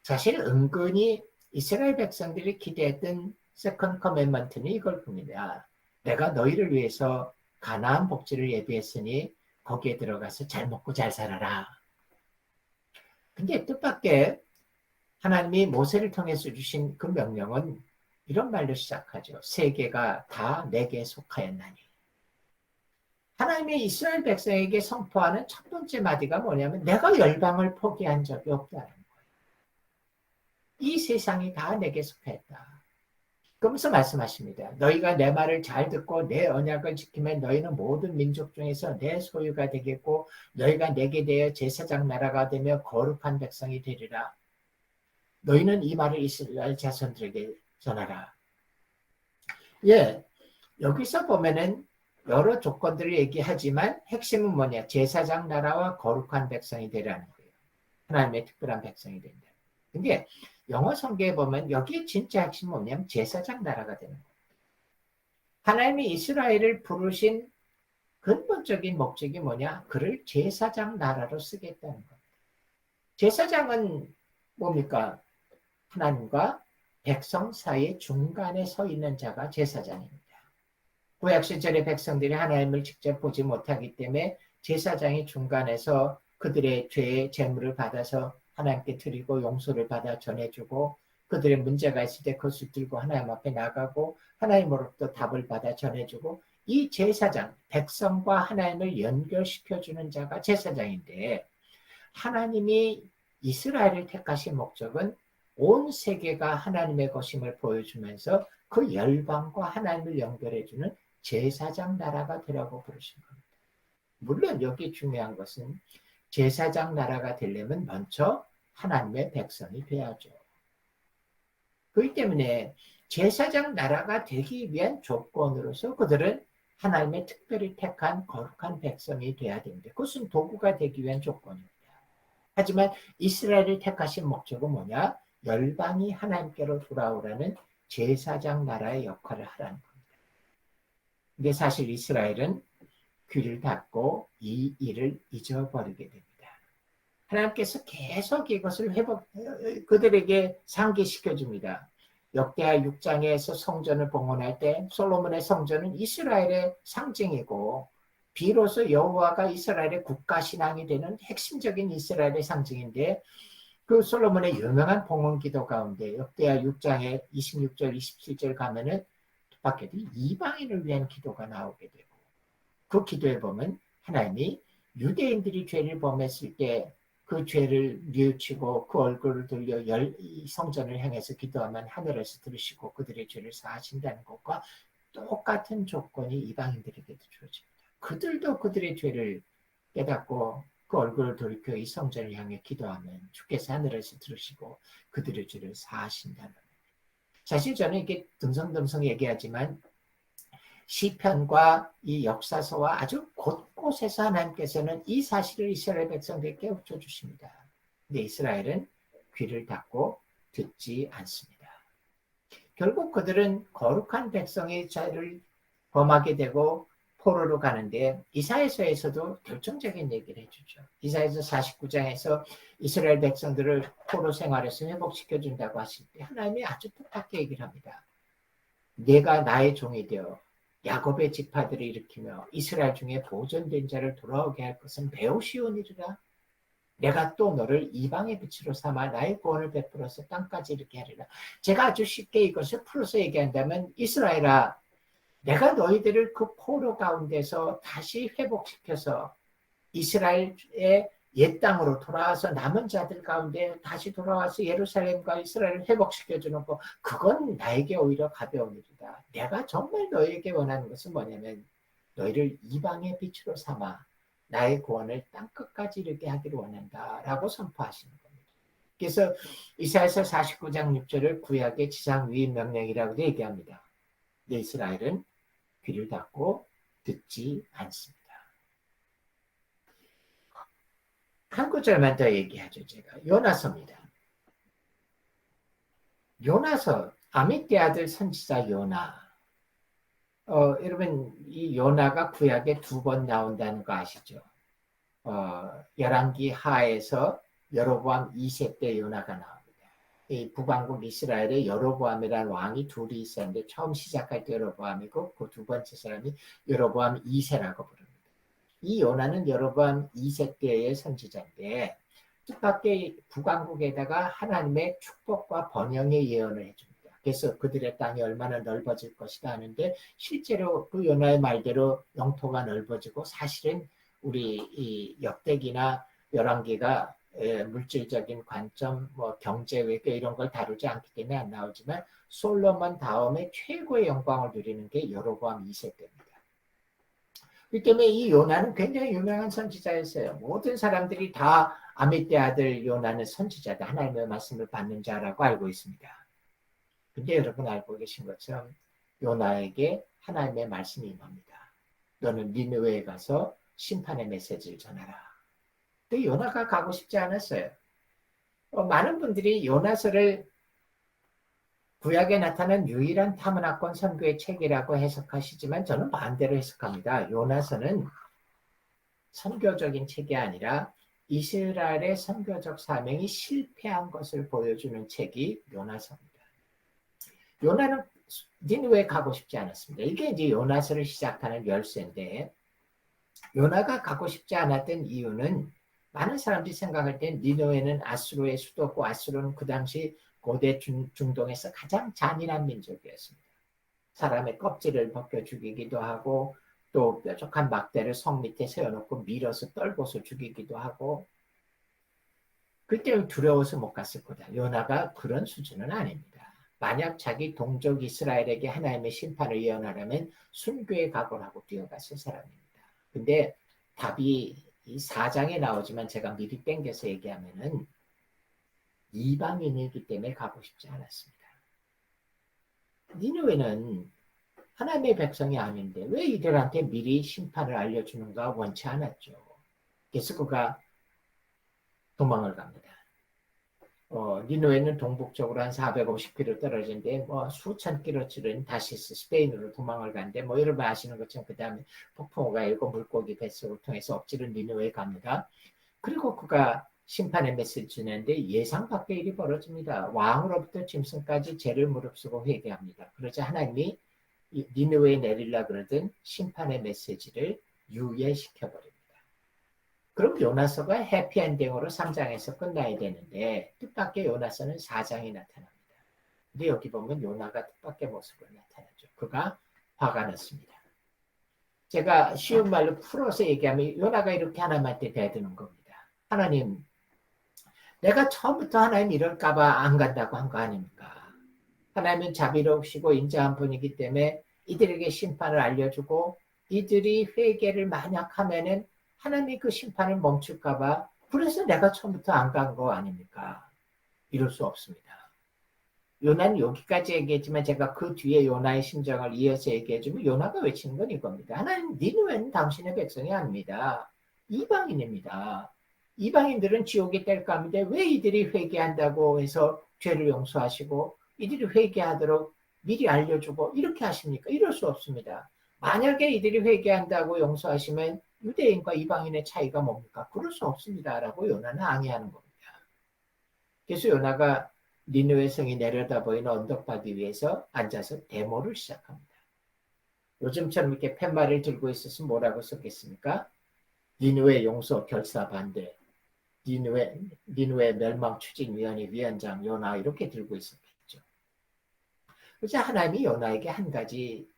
[SPEAKER 1] 사실 은근히 이스라엘 백성들이 기대했던 세컨드 커맨먼트는 이걸 봅니다. 내가 너희를 위해서 가나안 복지를 예비했으니 거기에 들어가서 잘 먹고 잘 살아라. 근데 뜻밖의 하나님이 모세를 통해서 주신 그 명령은 이런 말로 시작하죠. 세계가 다 내게 속하였나니. 하나님의 이스라엘 백성에게 선포하는 첫 번째 마디가 뭐냐면 내가 열방을 포기한 적이 없다는 거예요. 이 세상이 다 내게 속했다. 그러면서 말씀하십니다. 너희가 내 말을 잘 듣고 내 언약을 지키면 너희는 모든 민족 중에서 내 소유가 되겠고 너희가 내게 대하여 제사장 나라가 되며 거룩한 백성이 되리라. 너희는 이 말을 이스라엘 자손들에게 전하라. 예, 여기서 보면은 여러 조건들을 얘기하지만 핵심은 뭐냐? 제사장 나라와 거룩한 백성이 되라는 거예요. 하나님의 특별한 백성이 된다. 근데 영어 성경에 보면 여기에 진짜 핵심은 뭐냐면 제사장 나라가 되는 거예요. 하나님이 이스라엘을 부르신 근본적인 목적이 뭐냐? 그를 제사장 나라로 쓰겠다는 겁니다. 제사장은 뭡니까? 하나님과 백성 사이의 중간에 서 있는 자가 제사장입니다. 구약 시절의 백성들이 하나님을 직접 보지 못하기 때문에 제사장이 중간에서 그들의 죄의 제물을 받아서 하나님께 드리고 용서를 받아 전해주고 그들의 문제가 있을 때 그것을 들고 하나님 앞에 나가고 하나님으로부터 답을 받아 전해주고 이 제사장, 백성과 하나님을 연결시켜주는 자가 제사장인데 하나님이 이스라엘을 택하신 목적은 온 세계가 하나님의 것임을 보여주면서 그 열방과 하나님을 연결해주는 제사장 나라가 되라고 부르신 겁니다. 물론 여기 중요한 것은 제사장 나라가 되려면 먼저 하나님의 백성이 돼야죠. 그렇기 때문에 제사장 나라가 되기 위한 조건으로서 그들은 하나님의 특별히 택한 거룩한 백성이 돼야 되는데 그것은 도구가 되기 위한 조건입니다. 하지만 이스라엘을 택하신 목적은 뭐냐? 열방이 하나님께로 돌아오라는 제사장 나라의 역할을 하라는 겁니다. 근데 사실 이스라엘은 귀를 닫고 이 일을 잊어버리게 됩니다. 하나님께서 계속 이것을 그들에게 상기시켜 줍니다. 역대하 6장에서 성전을 봉헌할 때 솔로몬의 성전은 이스라엘의 상징이고 비로소 여호와가 이스라엘의 국가 신앙이 되는 핵심적인 이스라엘의 상징인데 그 솔로몬의 유명한 봉헌 기도 가운데 역대하 6장에 26절 27절 가면은 밖에도 이방인을 위한 기도가 나오게 되고 그 기도에 보면 하나님이 유대인들이 죄를 범했을 때 그 죄를 뉘우치고 그 얼굴을 돌려 성전을 향해서 기도하면 하늘에서 들으시고 그들의 죄를 사하신다는 것과 똑같은 조건이 이방인들에게도 주어집니다. 그들도 그들의 죄를 깨닫고 그 얼굴을 돌이켜 이 성전을 향해 기도하면 주께서 하늘에서 들으시고 그들의 죄를 사하신다는 겁니다. 사실 저는 이렇게 듬성듬성 얘기하지만 시편과 이 역사서와 아주 곳곳에서 하나님께서는 이 사실을 이스라엘 백성들에게 깨우쳐 주십니다. 근데 이스라엘은 귀를 닫고 듣지 않습니다. 결국 그들은 거룩한 백성의 죄를 범하게 되고 포로로 가는데 이사야서에서도 결정적인 얘기를 해주죠. 이사야서 49장에서 이스라엘 백성들을 포로 생활에서 회복시켜 준다고 하실 때 하나님이 아주 뜻밖의 얘기를 합니다. 내가 나의 종이 되어 야곱의 지파들을 일으키며 이스라엘 중에 보존된 자를 돌아오게 할 것은 매우 쉬운 일이라. 내가 또 너를 이방의 빛으로 삼아 나의 구원을 베풀어서 땅까지 이르게 하리라. 제가 아주 쉽게 이것을 풀어서 얘기한다면 이스라엘아, 내가 너희들을 그 포로 가운데서 다시 회복시켜서 이스라엘의 옛 땅으로 돌아와서 남은 자들 가운데 다시 돌아와서 예루살렘과 이스라엘을 회복시켜주는 거, 그건 나에게 오히려 가벼운 일이다. 내가 정말 너희에게 원하는 것은 뭐냐면 너희를 이방의 빛으로 삼아 나의 구원을 땅끝까지 이르게 하기를 원한다라고 선포하시는 겁니다. 그래서 이사야서 49장 6절을 구약의 지상 위임 명령이라고 얘기합니다. 근데 이스라엘은 귀를 닫고 듣지 않습니다. 한 구절만 더 얘기하죠. 제가 요나서입니다. 요나서, 아미떼 아들 선지자 요나. 여러분 이 요나가 구약에 2번 나온다는 거 아시죠? 열왕기 하에서 여로보암 2세 때 요나가 나옵니다. 이 북왕국 이스라엘에 여로보암이라는 왕이 둘이 있었는데 처음 시작할 때 여로보암이고 그 두 번째 사람이 여로보암 2세라고 부릅니다. 이 요나는 여로보암 2세 때의 선지자인데 뜻밖의 북왕국에다가 하나님의 축복과 번영의 예언을 해줍니다. 그래서 그들의 땅이 얼마나 넓어질 것이다 하는데 실제로 그 요나의 말대로 영토가 넓어지고 사실은 우리 이 역대기나 열왕기가 물질적인 관점, 뭐 경제 외교 이런 걸 다루지 않기 때문에 안 나오지만 솔로몬 다음에 최고의 영광을 누리는 게 여로보암 2세 때입니다. 그 때문에 이 요나는 굉장히 유명한 선지자였어요. 모든 사람들이 다 아미떼 아들 요나는 선지자다. 하나님의 말씀을 받는 자라고 알고 있습니다. 근데 여러분 알고 계신 것처럼 요나에게 하나님의 말씀이 임합니다. 너는 니느웨에 가서 심판의 메시지를 전하라. 근데 요나가 가고 싶지 않았어요. 많은 분들이 요나서를 구약에 나타난 유일한 타문화권 선교의 책이라고 해석하시지만 저는 반대로 해석합니다. 요나서는 선교적인 책이 아니라 이스라엘의 선교적 사명이 실패한 것을 보여주는 책이 요나서입니다. 요나는 니느웨에 가고 싶지 않았습니다. 이게 이제 요나서를 시작하는 열쇠인데 요나가 가고 싶지 않았던 이유는 많은 사람들이 생각할 때 니느웨는 아수르의 수도고 아수르는 그 당시 고대 중동에서 가장 잔인한 민족이었습니다. 사람의 껍질을 벗겨 죽이기도 하고 또 뾰족한 막대를 성 밑에 세워놓고 밀어서 떨궈서 죽이기도 하고 그때 두려워서 못 갔을 거다. 요나가 그런 수준은 아닙니다. 만약 자기 동족 이스라엘에게 하나님의 심판을 예언하려면 순교의 각오를 하고 뛰어갔을 사람입니다. 근데 답이 이 4장에 나오지만 제가 미리 땡겨서 얘기하면은 이방인이기 때문에 가고 싶지 않았습니다. 니느웨는 하나님의 백성이 아닌데 왜 이들한테 미리 심판을 알려주는가 원치 않았죠. 그래서 그가 도망을 갑니다. 니느웨는 동북쪽으로 한 450km 떨어진데 뭐 수천 킬로치는 다시스 스페인으로 도망을 간데 뭐 여러분 아시는 것처럼 그 다음에 폭풍우가 일고 물고기 뱃속을 통해서 억지로 니느웨에 갑니다. 그리고 그가 심판의 메시지 주는데 예상 밖의 일이 벌어집니다. 왕으로부터 짐승까지 죄를 무릅쓰고 회개합니다. 그러자 하나님이 니느웨에 내리려 그러던 심판의 메시지를 유예시켜버립니다. 그럼 요나서가 해피엔딩으로 3장에서 끝나야 되는데 뜻밖의 요나서는 4장이 나타납니다. 근데 여기 보면 요나가 뜻밖의 모습으로 나타나죠. 그가 화가 났습니다. 제가 쉬운 말로 풀어서 얘기하면 요나가 이렇게 하나님한테 대드는 겁니다. 하나님, 내가 처음부터 하나님 이럴까봐 안 간다고 한 거 아닙니까? 하나님은 자비로우시고 인자한 분이기 때문에 이들에게 심판을 알려주고 이들이 회개를 만약 하면은 하나님이 그 심판을 멈출까봐 그래서 내가 처음부터 안 간 거 아닙니까? 이럴 수 없습니다. 요나는 여기까지 얘기했지만 제가 그 뒤에 요나의 심정을 이어서 얘기해주면 요나가 외치는 건 이겁니다. 하나님, 니느웨는 당신의 백성이 아닙니다. 이방인입니다. 이방인들은 지옥에 뗄 감인데 왜 이들이 회개한다고 해서 죄를 용서하시고 이들이 회개하도록 미리 알려주고 이렇게 하십니까? 이럴 수 없습니다. 만약에 이들이 회개한다고 용서하시면 유대인과 이방인의 차이가 뭡니까? 그럴 수 없습니다. 라고 요나는 항의하는 겁니다. 그래서 요나가 니느웨 성이 내려다 보이는 언덕바위 위에서 앉아서 데모를 시작합니다. 요즘처럼 이렇게 팻말을 들고 있어서 뭐라고 썼겠습니까? 니느웨 용서 결사 반대, 니느웨 멸망 추진위원회 위원장 요나 이렇게 들고 있었겠죠. 그래서 하나님이 요나에게 한 가지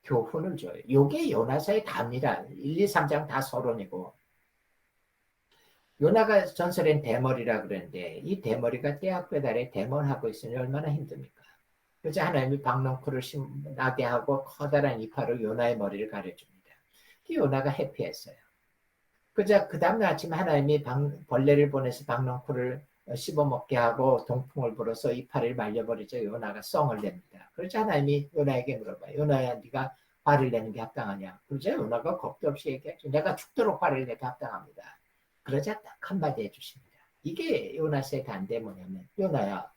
[SPEAKER 1] 교훈을 줘요. 요게 요나서의 답니다. 1, 2, 3장 다 서론이고 요나가 전설엔 대머리라 그러는데 이 대머리가 떼약볕 아래 대머하고 있으니 얼마나 힘듭니까? 그래서 하나님이 박넝쿨을 나게 하고 커다란 이파로 요나의 머리를 가려줍니다. 요나가 해피했어요. 그자 그 다음날 아침에 하나님이 벌레를 보내서 박넝쿨을 씹어먹게 하고 동풍을 불어서 이파를 말려버리죠. 요나가 썽을 냅니다. 그러자 하나님이 요나에게 물어봐요. 요나야, 네가 화를 내는 게 합당하냐? 그러자 요나가 겁도 없이 얘기하죠. 내가 죽도록 화를 내도 합당합니다. 그러자 딱 한마디 해주십니다. 이게 요나스의 단대 뭐냐면 요나야,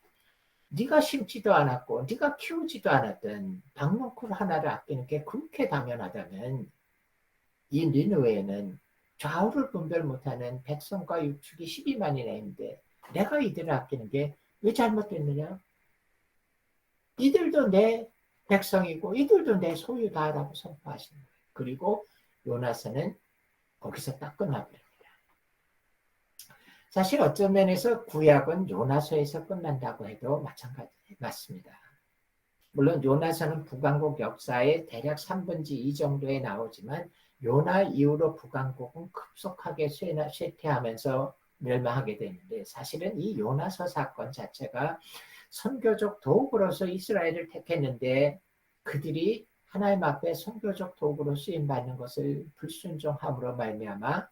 [SPEAKER 1] 네가 심지도 않았고 네가 키우지도 않았던 박농쿨 하나를 아끼는 게 그렇게 당연하다면 이 니느웨에는 좌우를 분별 못하는 백성과 육축이 12만이나 있는데 내가 이들을 아끼는 게 왜 잘못됐느냐? 이들도 내 백성이고 이들도 내 소유다라고 선포하시는 거예요. 그리고 요나스는 거기서 딱 끝나버려요. 사실 어떤 면에서 구약은 요나서에서 끝난다고 해도 마찬가지 맞습니다. 물론 요나서는 북왕국 역사의 대략 3분의 2 정도에 나오지만 요나 이후로 북왕국은 급속하게 쇠퇴하면서 멸망하게 되는데 사실은 이 요나서 사건 자체가 선교적 도구로서 이스라엘을 택했는데 그들이 하나님 앞에 선교적 도구로 쓰임받는 것을 불순종함으로 말미암아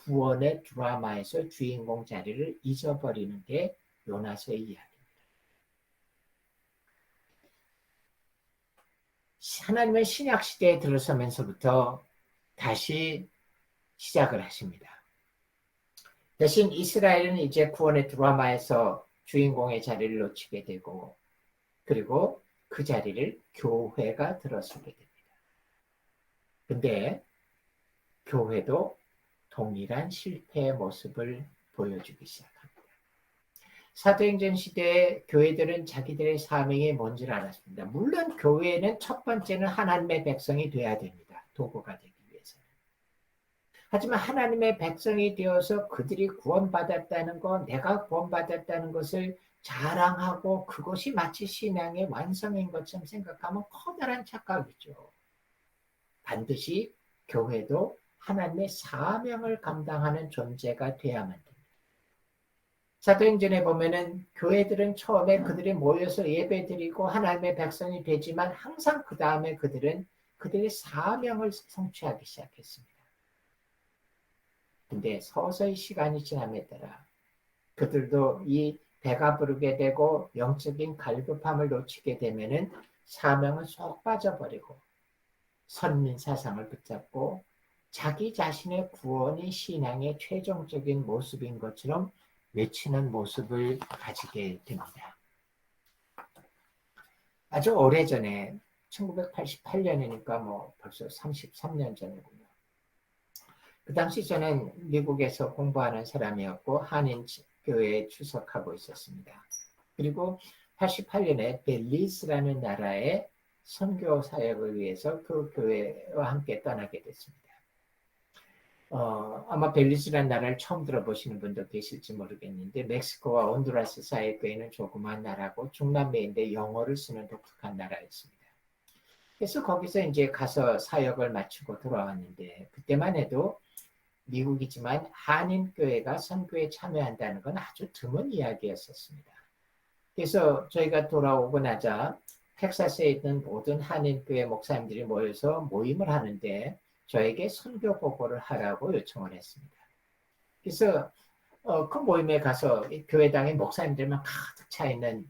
[SPEAKER 1] 구원의 드라마에서 주인공 자리를 잊어버리는 게 요나서의 이야기입니다. 하나님은 신약 시대에 들어서면서부터 다시 시작을 하십니다. 대신 이스라엘은 이제 구원의 드라마에서 주인공의 자리를 놓치게 되고 그리고 그 자리를 교회가 들어서게 됩니다. 근데 교회도 동일한 실패의 모습을 보여주기 시작합니다. 사도행전 시대에 교회들은 자기들의 사명이 뭔지를 알았습니다. 물론 교회는 첫 번째는 하나님의 백성이 되어야 됩니다. 도구가 되기 위해서는. 하지만 하나님의 백성이 되어서 그들이 구원받았다는 것, 내가 구원받았다는 것을 자랑하고 그것이 마치 신앙의 완성인 것처럼 생각하면 커다란 착각이죠. 반드시 교회도 하나님의 사명을 감당하는 존재가 되어야만 됩니다. 사도행전에 보면은 교회들은 처음에 그들이 모여서 예배드리고 하나님의 백성이 되지만 항상 그 다음에 그들은 그들의 사명을 성취하기 시작했습니다. 근데 서서히 시간이 지남에 따라 그들도 이 배가 부르게 되고 영적인 갈급함을 놓치게 되면은 사명은 쏙 빠져버리고 선민 사상을 붙잡고 자기 자신의 구원이 신앙의 최종적인 모습인 것처럼 외치는 모습을 가지게 됩니다. 아주 오래전에 1988년이니까 뭐 벌써 33년 전이군요. 그 당시 저는 미국에서 공부하는 사람이었고 한인교회에 출석하고 있었습니다. 그리고 88년에 벨리즈라는 나라에 선교 사역을 위해서 그 교회와 함께 떠나게 됐습니다. 아마 벨리즈라는 나라를 처음 들어보시는 분도 계실지 모르겠는데 멕시코와 온두라스 사이의 교회는 조그만 나라고 중남미인데 영어를 쓰는 독특한 나라였습니다. 그래서 거기서 이제 가서 사역을 마치고 돌아왔는데 그때만 해도 미국이지만 한인교회가 선교에 참여한다는 건 아주 드문 이야기였었습니다. 그래서 저희가 돌아오고 나자 텍사스에 있는 모든 한인교회 목사님들이 모여서 모임을 하는데 저에게 선교 보고를 하라고 요청을 했습니다. 그래서 그 모임에 가서 교회당의 목사님들만 가득 차 있는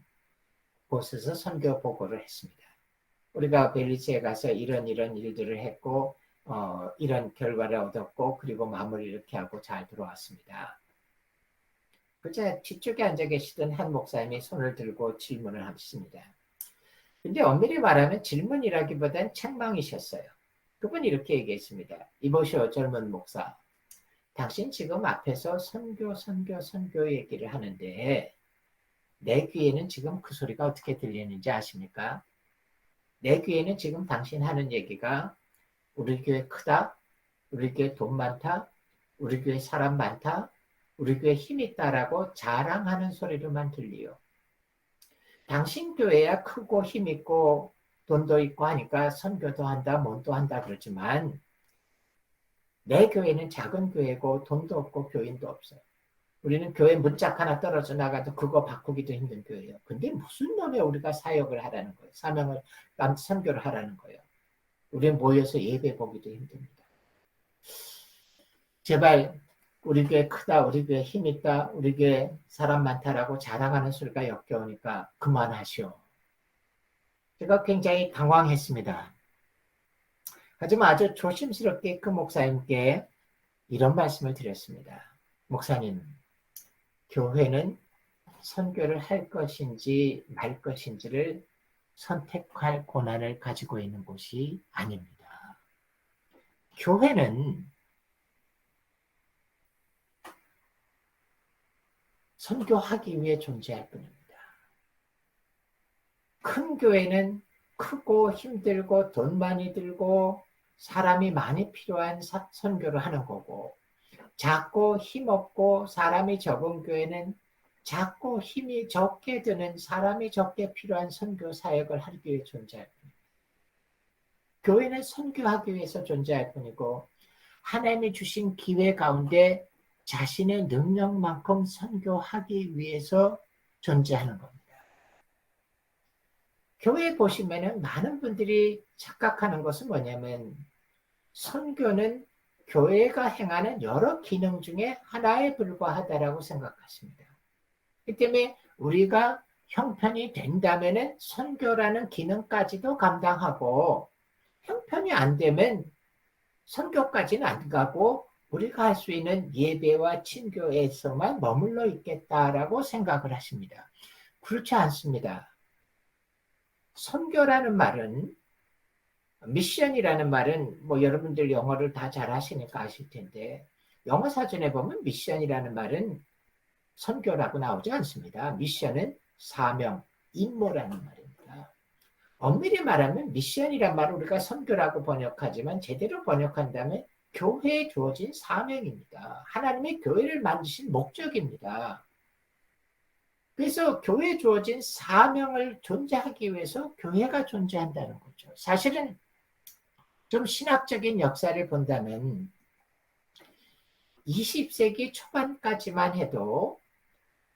[SPEAKER 1] 곳에서 선교 보고를 했습니다. 우리가 벨리즈에 가서 이런 일들을 했고 이런 결과를 얻었고 그리고 마무리 이렇게 하고 잘 들어왔습니다. 그제 뒤쪽에 앉아 계시던 한 목사님이 손을 들고 질문을 하십니다. 근데 엄밀히 말하면 질문이라기보단 책망이셨어요. 그분이 이렇게 얘기했습니다. 이보시오 젊은 목사. 당신 지금 앞에서 선교 얘기를 하는데 내 귀에는 지금 그 소리가 어떻게 들리는지 아십니까? 내 귀에는 지금 당신 하는 얘기가 우리 교회 크다, 우리 교회 돈 많다, 우리 교회 사람 많다, 우리 교회 힘 있다라고 자랑하는 소리로만 들리요. 당신 교회야 크고 힘 있고 돈도 있고 하니까 선교도 한다, 뭔도 한다 그러지만 내 교회는 작은 교회고 돈도 없고 교인도 없어요. 우리는 교회 문짝 하나 떨어져 나가도 그거 바꾸기도 힘든 교회예요. 근데 무슨 놈에 우리가 사역을 하라는 거예요. 사명을, 선교를 하라는 거예요. 우리는 모여서 예배 보기도 힘듭니다. 제발 우리 교회 크다, 우리 교회 힘 있다, 우리 교회 사람 많다라고 자랑하는 소리가 역겨우니까 그만하시오. 제가 굉장히 당황했습니다. 하지만 아주 조심스럽게 그 목사님께 이런 말씀을 드렸습니다. 목사님, 교회는 선교를 할 것인지 말 것인지를 선택할 권한을 가지고 있는 곳이 아닙니다. 교회는 선교하기 위해 존재할 뿐입니다. 큰 교회는 크고 힘들고 돈 많이 들고 사람이 많이 필요한 선교를 하는 거고 작고 힘없고 사람이 적은 교회는 작고 힘이 적게 드는 사람이 적게 필요한 선교 사역을 하기 위해 존재할 뿐입니다. 교회는 선교하기 위해서 존재할 뿐이고 하나님이 주신 기회 가운데 자신의 능력만큼 선교하기 위해서 존재하는 겁니다. 교회 보시면은 많은 분들이 착각하는 것은 뭐냐면 선교는 교회가 행하는 여러 기능 중에 하나에 불과하다라고 생각하십니다. 그 때문에 우리가 형편이 된다면은 선교라는 기능까지도 감당하고 형편이 안 되면 선교까지는 안 가고 우리가 할 수 있는 예배와 친교에서만 머물러 있겠다라고 생각을 하십니다. 그렇지 않습니다. 선교라는 말은 미션이라는 말은 뭐 여러분들 영어를 다 잘 하시니까 아실 텐데 영어 사전에 보면 미션이라는 말은 선교라고 나오지 않습니다. 미션은 사명, 임무라는 말입니다. 엄밀히 말하면 미션이란 말을 우리가 선교라고 번역하지만 제대로 번역한다면 교회에 주어진 사명입니다. 하나님의 교회를 만드신 목적입니다. 그래서 교회에 주어진 사명을 존재하기 위해서 교회가 존재한다는 거죠. 사실은 좀 신학적인 역사를 본다면 20세기 초반까지만 해도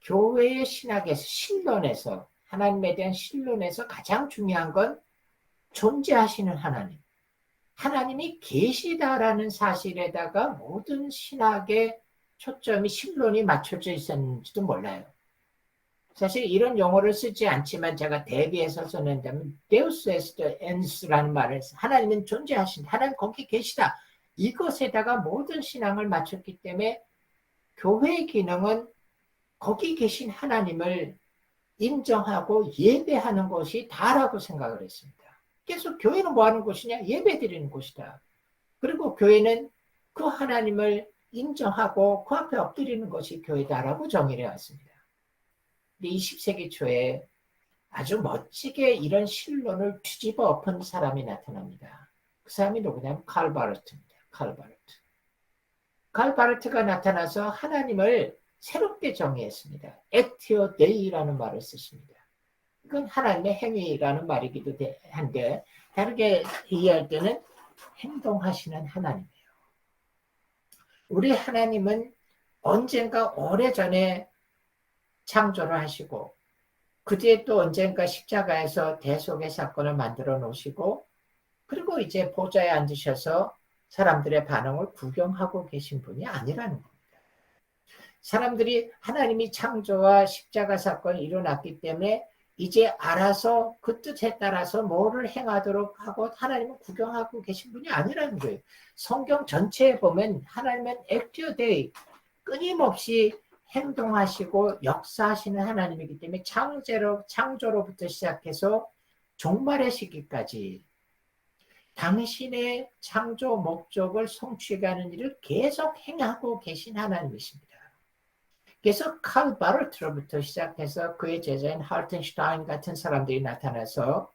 [SPEAKER 1] 교회의 신학에서 신론에서 하나님에 대한 신론에서 가장 중요한 건 존재하시는 하나님, 하나님이 계시다라는 사실에다가 모든 신학의 초점이 신론이 맞춰져 있었는지도 몰라요. 사실 이런 용어를 쓰지 않지만 제가 대비해서 써낸다면 Deus est ens라는 말을 해서 하나님은 존재하신다. 하나님 거기 계시다. 이것에다가 모든 신앙을 맞췄기 때문에 교회의 기능은 거기 계신 하나님을 인정하고 예배하는 것이 다라고 생각을 했습니다. 그래서 교회는 뭐 하는 곳이냐? 예배 드리는 곳이다. 그리고 교회는 그 하나님을 인정하고 그 앞에 엎드리는 것이 교회다라고 정의를 해왔습니다. 20세기 초에 아주 멋지게 이런 신론을 뒤집어 엎은 사람이 나타납니다. 그 사람이 누구냐면 칼 바르트입니다. 칼 바르트. 칼 바르트가 나타나서 하나님을 새롭게 정의했습니다. 액티오 데이라는 말을 쓰십니다. 이건 하나님의 행위라는 말이기도 한데 다르게 이해할 때는 행동하시는 하나님이에요. 우리 하나님은 언젠가 오래전에 창조를 하시고 그 뒤에 또 언젠가 십자가에서 대속의 사건을 만들어 놓으시고 그리고 이제 보좌에 앉으셔서 사람들의 반응을 구경하고 계신 분이 아니라는 겁니다. 사람들이 하나님이 창조와 십자가 사건이 일어났기 때문에 이제 알아서 그 뜻에 따라서 뭐를 행하도록 하고 하나님은 구경하고 계신 분이 아니라는 거예요. 성경 전체에 보면 하나님은 액티오 데이 끊임없이 행동하시고 역사하시는 하나님이기 때문에 창조로부터 시작해서 종말의 시기까지 당신의 창조 목적을 성취하는 일을 계속 행하고 계신 하나님이십니다. 그래서 칼 바르트로부터 시작해서 그의 제자인 할텐슈타인 같은 사람들이 나타나서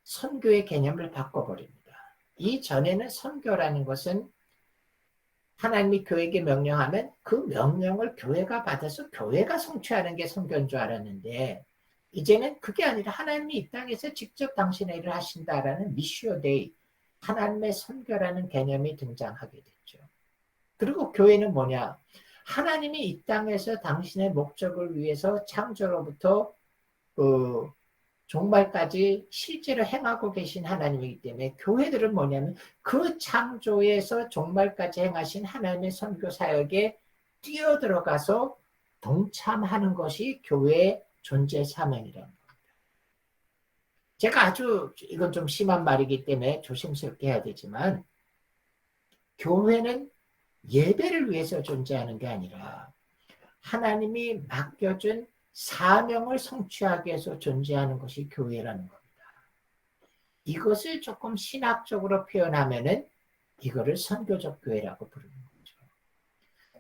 [SPEAKER 1] 선교의 개념을 바꿔버립니다. 이전에는 선교라는 것은 하나님이 교회에게 명령하면 그 명령을 교회가 받아서 교회가 성취하는 게 선교인 줄 알았는데 이제는 그게 아니라 하나님이 이 땅에서 직접 당신의 일을 하신다라는 미시오 데이, 하나님의 선교라는 개념이 등장하게 됐죠. 그리고 교회는 뭐냐? 하나님이 이 땅에서 당신의 목적을 위해서 창조로부터 그 종말까지 실제로 행하고 계신 하나님이기 때문에 교회들은 뭐냐면 그 창조에서 종말까지 행하신 하나님의 선교 사역에 뛰어들어가서 동참하는 것이 교회의 존재 사명이라는 겁니다. 제가 아주 이건 좀 심한 말이기 때문에 조심스럽게 해야 되지만 교회는 예배를 위해서 존재하는 게 아니라 하나님이 맡겨준 사명을 성취하기 위해서 존재하는 것이 교회라는 겁니다. 이것을 조금 신학적으로 표현하면은 이거를 선교적 교회라고 부르는 거죠.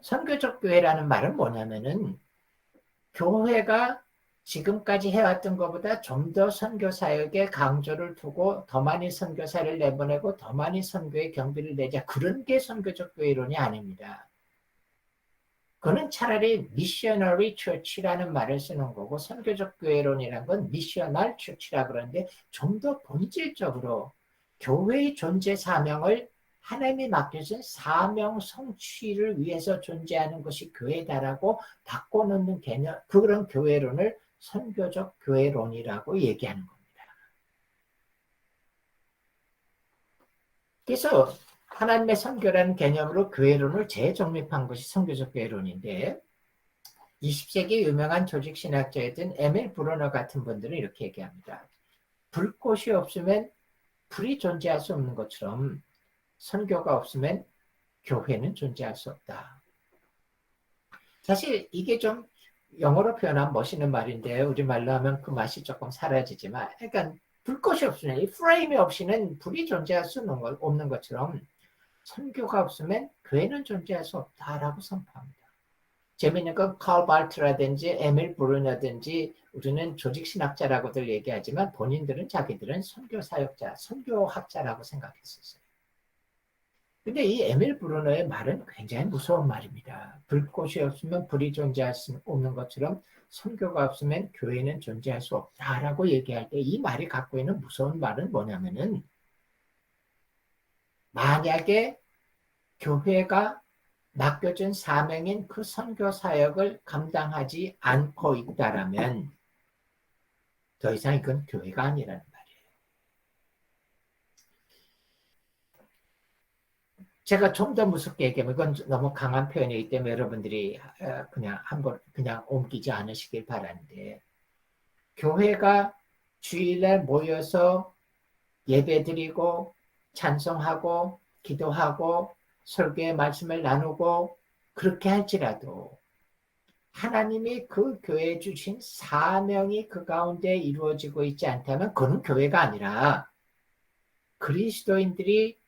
[SPEAKER 1] 선교적 교회라는 말은 뭐냐면은 교회가 지금까지 해왔던 것보다 좀 더 선교 사역에 강조를 두고 더 많이 선교사를 내보내고 더 많이 선교의 경비를 내자 그런 게 선교적 교회론이 아닙니다. 그는 차라리 미셔너리 처치라는 말을 쓰는 거고 선교적 교회론이라는 건 미셔널 처치라 그러는데 좀 더 본질적으로 교회의 존재 사명을 하나님이 맡겨준 사명 성취를 위해서 존재하는 것이 교회다라고 바꿔놓는 개념, 그런 교회론을 선교적 교회론이라고 얘기하는 겁니다. 그래서 하나님의 선교라는 개념으로 교회론을 재정립한 것이 선교적 교회론인데 20세기 유명한 조직신학자였던 에밀 브루너 같은 분들은 이렇게 얘기합니다. 불꽃이 없으면 불이 존재할 수 없는 것처럼 선교가 없으면 교회는 존재할 수 없다. 사실 이게 좀 영어로 표현하면 멋있는 말인데 우리말로 하면 그 맛이 조금 사라지지만 그러니까 불꽃이 없으면 이 프레임이 없이는 불이 존재할 수 없는 것처럼 선교가 없으면 교회는 존재할 수 없다라고 선포합니다. 재미있는 건 칼 바르트라든지 에밀 브루너든지 우리는 조직신학자라고들 얘기하지만 본인들은 자기들은 선교사역자, 선교학자라고 생각했었어요. 근데 이 에밀 브루너의 말은 굉장히 무서운 말입니다. 불꽃이 없으면 불이 존재할 수 없는 것처럼 선교가 없으면 교회는 존재할 수 없다라고 얘기할 때 이 말이 갖고 있는 무서운 말은 뭐냐면은 만약에 교회가 맡겨준 사명인 그 선교 사역을 감당하지 않고 있다라면 더 이상 이건 교회가 아니라는 말이에요. 제가 좀 더 무섭게 얘기하면 이건 너무 강한 표현이기 때문에 여러분들이 그냥 한번 그냥 옮기지 않으시길 바라는데 교회가 주일날 모여서 예배드리고 찬송하고 기도하고 설교의 말씀을 나누고 그렇게 할지라도 하나님이 그 교회에 주신 사명이 그 가운데 이루어지고 있지 않다면 그건 교회가 아니라 그리스도인들이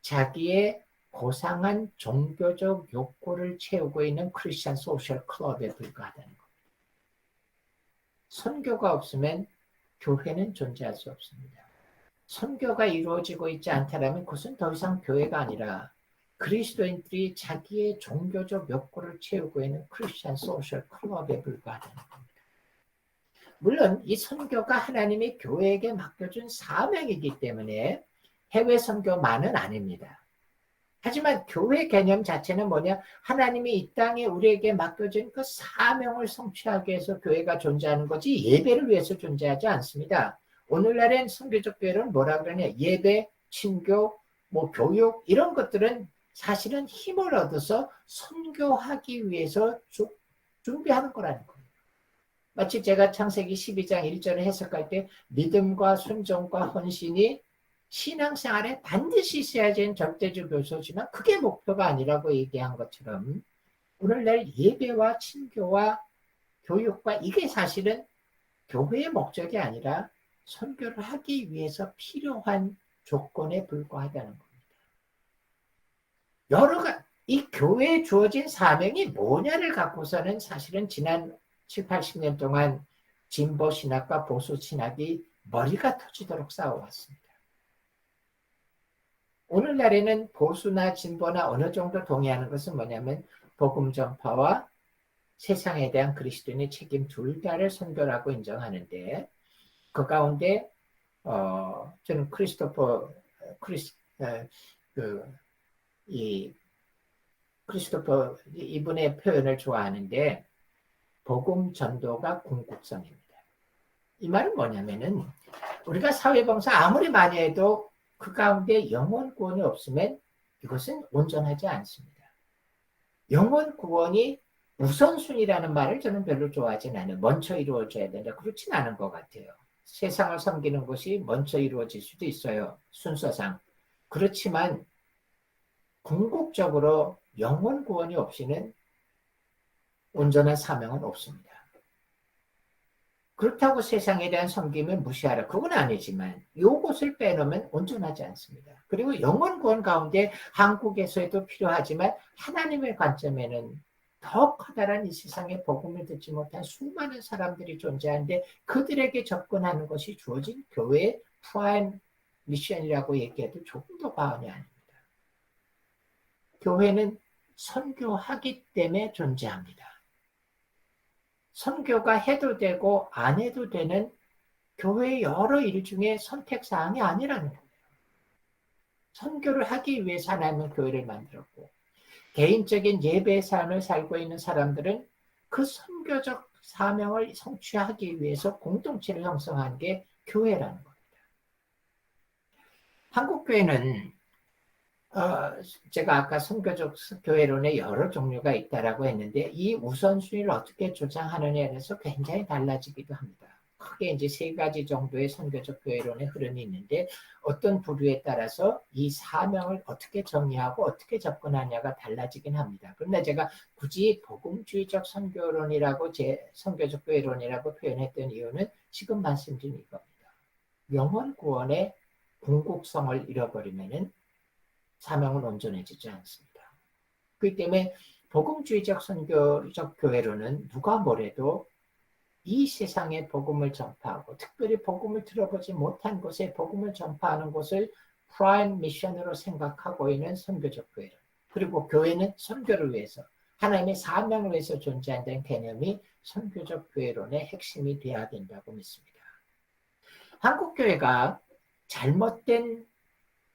[SPEAKER 1] 자기의 고상한 종교적 욕구를 채우고 있는 크리스천 소셜 클럽에 불과하다는 겁니다. 선교가 없으면 교회는 존재할 수 없습니다. 선교가 이루어지고 있지 않다면 그것은 더 이상 교회가 아니라 그리스도인들이 자기의 종교적 욕구를 채우고 있는 크리스천 소셜 클럽에 불과하다는 겁니다. 물론 이 선교가 하나님이 교회에게 맡겨준 사명이기 때문에 해외 선교만은 아닙니다. 하지만 교회 개념 자체는 뭐냐? 하나님이 이 땅에 우리에게 맡겨진 그 사명을 성취하기 위해서 교회가 존재하는 거지 예배를 위해서 존재하지 않습니다. 오늘날엔 선교적 교회는 뭐라 그러냐? 예배, 친교, 교육 이런 것들은 사실은 힘을 얻어서 선교하기 위해서 준비하는 거라는 거예요. 마치 제가 창세기 12장 1절을 해석할 때 믿음과 순종과 헌신이 신앙생활에 반드시 있어야 되는 절대적 요소지만 그게 목표가 아니라고 얘기한 것처럼 오늘날 예배와 친교와 교육과 이게 사실은 교회의 목적이 아니라 선교를 하기 위해서 필요한 조건에 불과하다는 겁니다. 이 교회에 주어진 사명이 뭐냐를 갖고서는 사실은 지난 7, 80년 동안 진보 신학과 보수 신학이 머리가 터지도록 싸워왔습니다. 오늘날에는 보수나 진보나 어느 정도 동의하는 것은 뭐냐면 복음 전파와 세상에 대한 그리스도인의 책임 둘 다를 선교라고 인정하는데 그 가운데 저는 크리스토퍼 이분의 표현을 좋아하는데 복음 전도가 궁극성입니다. 이 말은 뭐냐면은 우리가 사회봉사 아무리 많이 해도 그 가운데 영혼 구원이 없으면 이것은 온전하지 않습니다. 영혼 구원이 우선순위라는 말을 저는 별로 좋아하진 않아요. 먼저 이루어져야 된다. 그렇진 않은 것 같아요. 세상을 섬기는 것이 먼저 이루어질 수도 있어요. 순서상. 그렇지만 궁극적으로 영혼 구원이 없이는 온전한 사명은 없습니다. 그렇다고 세상에 대한 섬김을 무시하라. 그건 아니지만 이것을 빼놓으면 온전하지 않습니다. 그리고 영혼 구원 가운데 한국에서도 필요하지만 하나님의 관점에는 더 커다란 이 세상에 복음을 듣지 못한 수많은 사람들이 존재하는데 그들에게 접근하는 것이 주어진 교회의 프라임 미션이라고 얘기해도 조금 더 과언이 아닙니다. 교회는 선교하기 때문에 존재합니다. 선교가 해도 되고 안 해도 되는 교회의 여러 일 중에 선택사항이 아니라는 거예요. 선교를 하기 위해서 하나님은 교회를 만들었고 개인적인 예배의 삶을 살고 있는 사람들은 그 선교적 사명을 성취하기 위해서 공동체를 형성한 게 교회라는 겁니다. 한국교회는 제가 아까 선교적 교회론의 여러 종류가 있다라고 했는데 이 우선순위를 어떻게 조장하느냐에 대해서 굉장히 달라지기도 합니다. 크게 이제 세 가지 정도의 선교적 교회론의 흐름이 있는데 어떤 부류에 따라서 이 사명을 어떻게 정의하고 어떻게 접근하냐가 달라지긴 합니다. 그런데 제가 굳이 복음주의적 선교론이라고 선교적 교회론이라고 표현했던 이유는 지금 말씀드린 이겁니다. 영혼 구원의 궁극성을 잃어버리면은 사명은 온전해지지 않습니다. 그렇기 때문에 복음주의적 선교적 교회로는 누가 뭐래도 이 세상에 복음을 전파하고 특별히 복음을 들어보지 못한 곳에 복음을 전파하는 것을 프라임 미션으로 생각하고 있는 선교적 교회론. 그리고 교회는 선교를 위해서 하나님의 사명을 위해서 존재한다는 개념이 선교적 교회론의 핵심이 되어야 된다고 믿습니다. 한국교회가 잘못된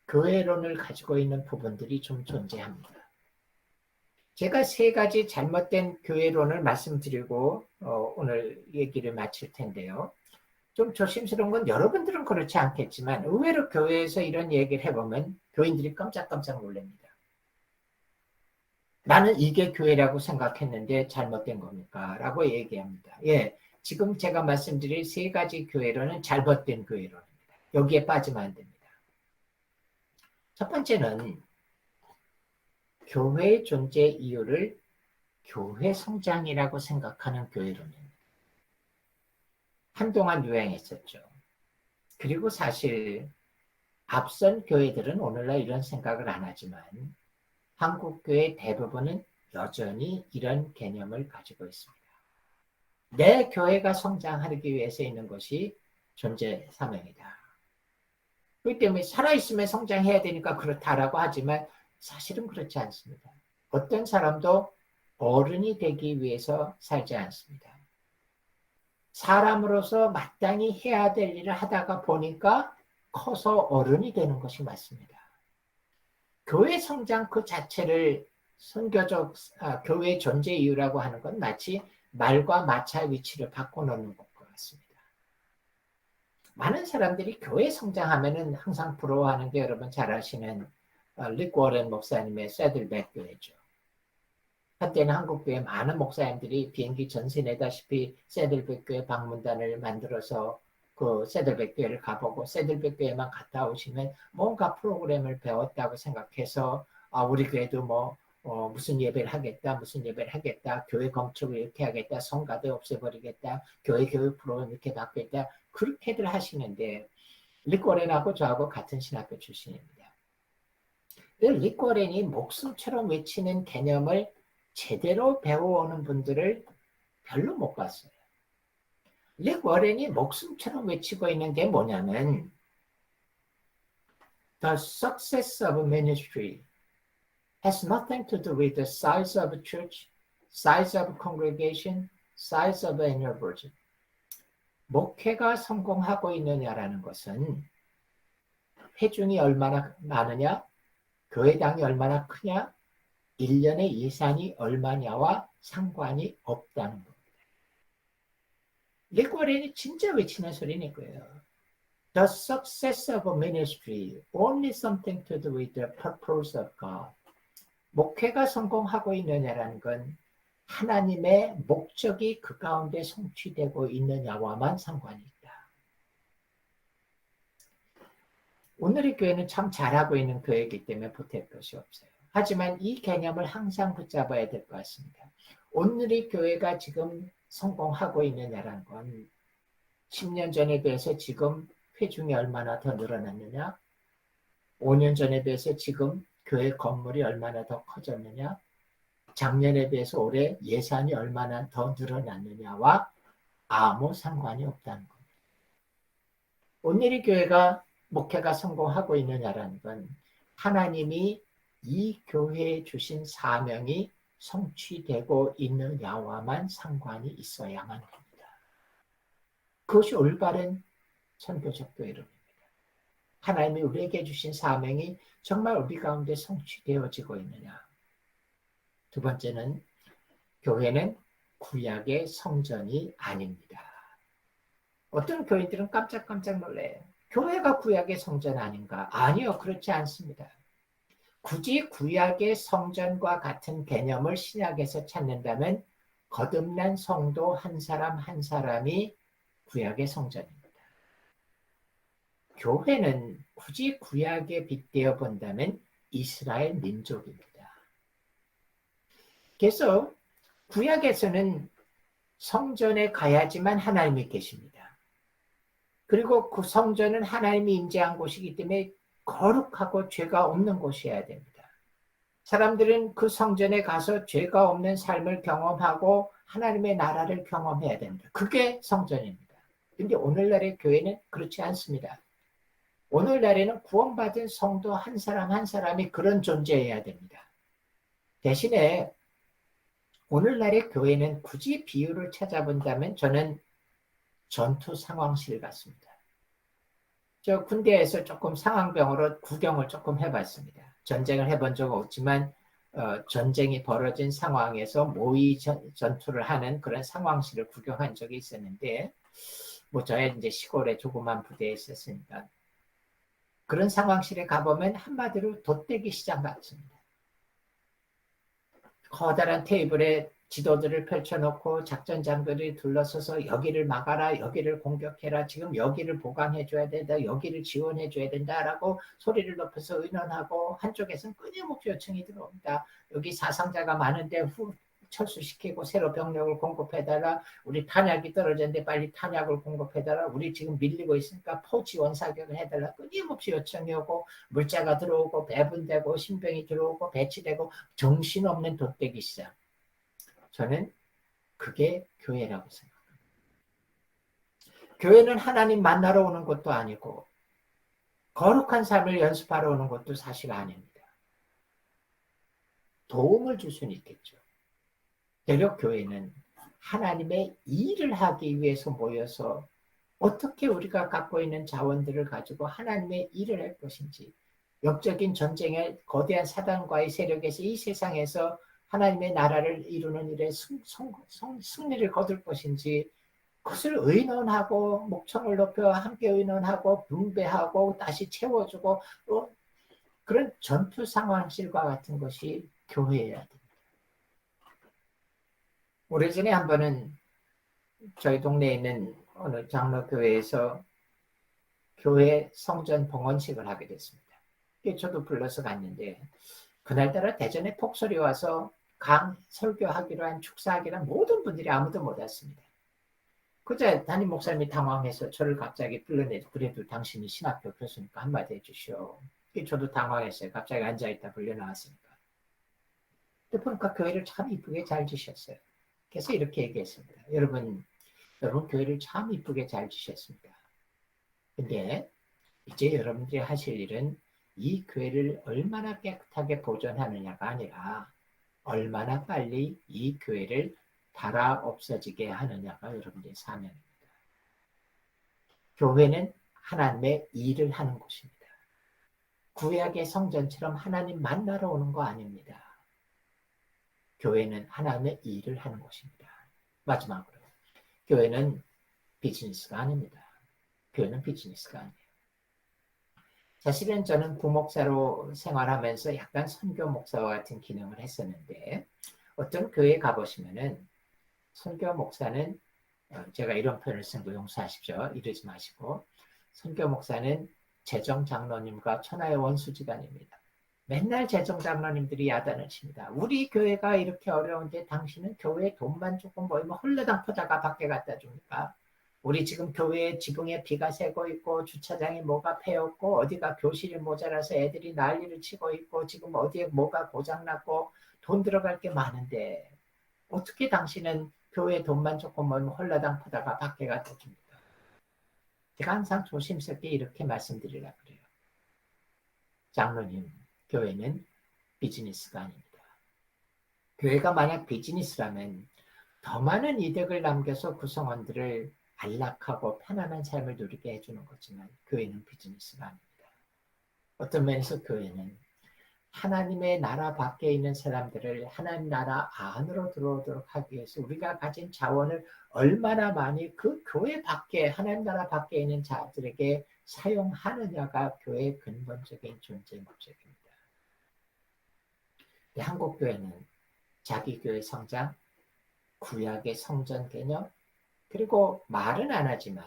[SPEAKER 1] 교회론을 가지고 있는 부분들이 좀 존재합니다. 제가 세 가지 잘못된 교회론을 말씀드리고 오늘 얘기를 마칠 텐데요. 좀 조심스러운 건 여러분들은 그렇지 않겠지만 의외로 교회에서 이런 얘기를 해보면 교인들이 깜짝깜짝 놀랍니다. 나는 이게 교회라고 생각했는데 잘못된 겁니까? 라고 얘기합니다. 예, 지금 제가 말씀드릴 세 가지 교회론은 잘못된 교회론입니다. 여기에 빠지면 안 됩니다. 첫 번째는 교회의 존재 이유를 교회 성장이라고 생각하는 교회론입니다. 한동안 유행했었죠. 그리고 사실 앞선 교회들은 오늘날 이런 생각을 안 하지만 한국 교회 대부분은 여전히 이런 개념을 가지고 있습니다. 내 교회가 성장하기 위해서 있는 것이 존재 사명이다. 그렇기 때문에 살아있으면 성장해야 되니까 그렇다라고 하지만 사실은 그렇지 않습니다. 어떤 사람도 어른이 되기 위해서 살지 않습니다. 사람으로서 마땅히 해야 될 일을 하다가 보니까 커서 어른이 되는 것이 맞습니다. 교회 성장 그 자체를 선교적 교회 존재 이유라고 하는 건 마치 말과 마차의 위치를 바꿔놓는 것과 같습니다. 많은 사람들이 교회 성장하면은 항상 부러워하는 게 여러분 잘 아시는 릭 워렌 목사님의 새들백 교회죠. 한때는 한국교회 많은 목사님들이 비행기 전세 내다시피 새들백 교회 방문단을 만들어서 그 새들백 교회를 가보고 새들백 교회만 갔다 오시면 뭔가 프로그램을 배웠다고 생각해서 우리 교회도 무슨 예배를 하겠다, 무슨 예배를 하겠다, 교회 건축을 이렇게 하겠다, 성가대 없애버리겠다, 교회 교육 프로그램 이렇게 바꾸겠다, 그렇게들 하시는데 릭 워렌하고 저하고 같은 신학교 출신입니다. 릭 워렌이 목숨처럼 외치는 개념을 제대로 배워오는 분들을 별로 못 봤어요. 릭 워렌이 목숨처럼 외치고 있는 게 뭐냐면 The success of ministry has nothing to do with the size of a church, size of a congregation, size of annual budget. 목회가 성공하고 있느냐라는 것은 회중이 얼마나 많으냐, 교회당이 얼마나 크냐, 1년의 예산이 얼마냐와 상관이 없다는 겁니다. 릭 워렌이 진짜 외치는 소리는 이거예요. The success of a ministry only something to do with the purpose of God. 목회가 성공하고 있느냐라는 건 하나님의 목적이 그 가운데 성취되고 있느냐와만 상관이 있다. 오늘의 교회는 참 잘하고 있는 교회이기 때문에 보탤 것이 없어요. 하지만 이 개념을 항상 붙잡아야 될 것 같습니다. 오늘의 교회가 지금 성공하고 있느냐라는 건 10년 전에 비해서 지금 회중이 얼마나 더 늘어났느냐, 5년 전에 비해서 지금 교회 건물이 얼마나 더 커졌느냐, 작년에 비해서 올해 예산이 얼마나 더 늘어났느냐와 아무 상관이 없다는 겁니다. 오늘의 교회가 목회가 성공하고 있느냐라는 건 하나님이 이 교회에 주신 사명이 성취되고 있느냐와만 상관이 있어야만 합니다. 그것이 올바른 선교적 교회론입니다. 하나님이 우리에게 주신 사명이 정말 우리 가운데 성취되어지고 있느냐. 두 번째는 교회는 구약의 성전이 아닙니다. 어떤 교인들은 깜짝깜짝 놀래요. 교회가 구약의 성전 아닌가? 아니요, 그렇지 않습니다. 굳이 구약의 성전과 같은 개념을 신약에서 찾는다면 거듭난 성도 한 사람 한 사람이 구약의 성전입니다. 교회는 굳이 구약에 빗대어 본다면 이스라엘 민족입니다. 그래서 구약에서는 성전에 가야지만 하나님이 계십니다. 그리고 그 성전은 하나님이 임재한 곳이기 때문에 거룩하고 죄가 없는 곳이어야 됩니다. 사람들은 그 성전에 가서 죄가 없는 삶을 경험하고 하나님의 나라를 경험해야 됩니다. 그게 성전입니다. 근데 오늘날의 교회는 그렇지 않습니다. 오늘날에는 구원받은 성도 한 사람 한 사람이 그런 존재여야 됩니다. 대신에 오늘날의 교회는 굳이 비유를 찾아본다면 저는 전투 상황실 같습니다. 저 군대에서 조금 상황병으로 구경을 조금 해봤습니다. 전쟁을 해본 적은 없지만 전쟁이 벌어진 상황에서 모의 전투를 하는 그런 상황실을 구경한 적이 있었는데 저의 이제 시골에 조그만 부대에 있었으니까 그런 상황실에 가보면 한마디로 돛대기 시장 같습니다. 커다란 테이블에 지도들을 펼쳐놓고 작전장들이 둘러서서 여기를 막아라, 여기를 공격해라, 지금 여기를 보강해줘야 된다, 여기를 지원해줘야 된다라고 소리를 높여서 의논하고 한쪽에서는 끊임없이 요청이 들어옵니다. 여기 사상자가 많은데 철수시키고 새로 병력을 공급해달라, 우리 탄약이 떨어졌는데 빨리 탄약을 공급해달라, 우리 지금 밀리고 있으니까 포 지원 사격을 해달라, 끊임없이 요청이 오고 물자가 들어오고 배분되고 신병이 들어오고 배치되고 정신없는 돛대기 시장. 저는 그게 교회라고 생각합니다. 교회는 하나님 만나러 오는 것도 아니고 거룩한 삶을 연습하러 오는 것도 사실 아닙니다. 도움을 줄 수는 있겠죠. 대략 교회는 하나님의 일을 하기 위해서 모여서 어떻게 우리가 갖고 있는 자원들을 가지고 하나님의 일을 할 것인지, 역적인 전쟁의 거대한 사단과의 세력에서 이 세상에서 하나님의 나라를 이루는 일에 승리를 거둘 것인지, 그것을 의논하고 목청을 높여 함께 의논하고 분배하고 다시 채워주고 그런 전투 상황실과 같은 것이 교회여야 됩니다. 오래전에 한 번은 저희 동네에 있는 어느 장로교회에서 교회 성전 봉헌식을 하게 됐습니다. 저도 불러서 갔는데 그날따라 대전에 폭설이 와서 설교하기로 한 축사하기로 한 모든 분들이 아무도 못 왔습니다. 그자 담임 목사님이 당황해서 저를 갑자기 불러내서 그래도 당신이 신학교 교수니까 한마디 해주시오. 저도 당황했어요. 갑자기 앉아있다 불려 나왔으니까. 근데 보니까 교회를 참 이쁘게 잘 지셨어요. 그래서 이렇게 얘기했습니다. 여러분 교회를 참 이쁘게 잘 지셨습니다. 근데 이제 여러분들이 하실 일은 이 교회를 얼마나 깨끗하게 보존하느냐가 아니라 얼마나 빨리 이 교회를 달아 없어지게 하느냐가 여러분들의 사명입니다. 교회는 하나님의 일을 하는 곳입니다. 구약의 성전처럼 하나님 만나러 오는 거 아닙니다. 교회는 하나님의 일을 하는 곳입니다. 마지막으로 교회는 비즈니스가 아닙니다. 교회는 비즈니스가 아니에요. 사실은 저는 부목사로 생활하면서 약간 선교 목사와 같은 기능을 했었는데 어떤 교회에 가보시면은 선교 목사는 제가 이런 표현을 쓴 거 용서하십시오. 이러지 마시고 선교 목사는 재정 장로님과 천하의 원수지간입니다. 맨날 재정 장로님들이 야단을 칩니다. 우리 교회가 이렇게 어려운데 당신은 교회 돈만 조금 모이면 홀라당 퍼다가 밖에 갖다 줍니까? 우리 지금 교회 지붕에 비가 새고 있고 주차장에 뭐가 패였고 어디가 교실이 모자라서 애들이 난리를 치고 있고 지금 어디에 뭐가 고장났고 돈 들어갈 게 많은데 어떻게 당신은 교회 돈만 조금 모이면 홀라당 퍼다가 밖에 갖다 줍니까? 제가 항상 조심스럽게 이렇게 말씀드리려고 그래요. 장로님, 교회는 비즈니스가 아닙니다. 교회가 만약 비즈니스라면 더 많은 이득을 남겨서 구성원들을 안락하고 편안한 삶을 누리게 해주는 거지만 교회는 비즈니스가 아닙니다. 어떤 면에서 교회는 하나님의 나라 밖에 있는 사람들을 하나님 나라 안으로 들어오도록 하기 위해서 우리가 가진 자원을 얼마나 많이 그 교회 밖에 하나님 나라 밖에 있는 자들에게 사용하느냐가 교회의 근본적인 존재 목적입니다. 한국 교회는 자기 교회 성장, 구약의 성전 개념, 그리고 말은 안 하지만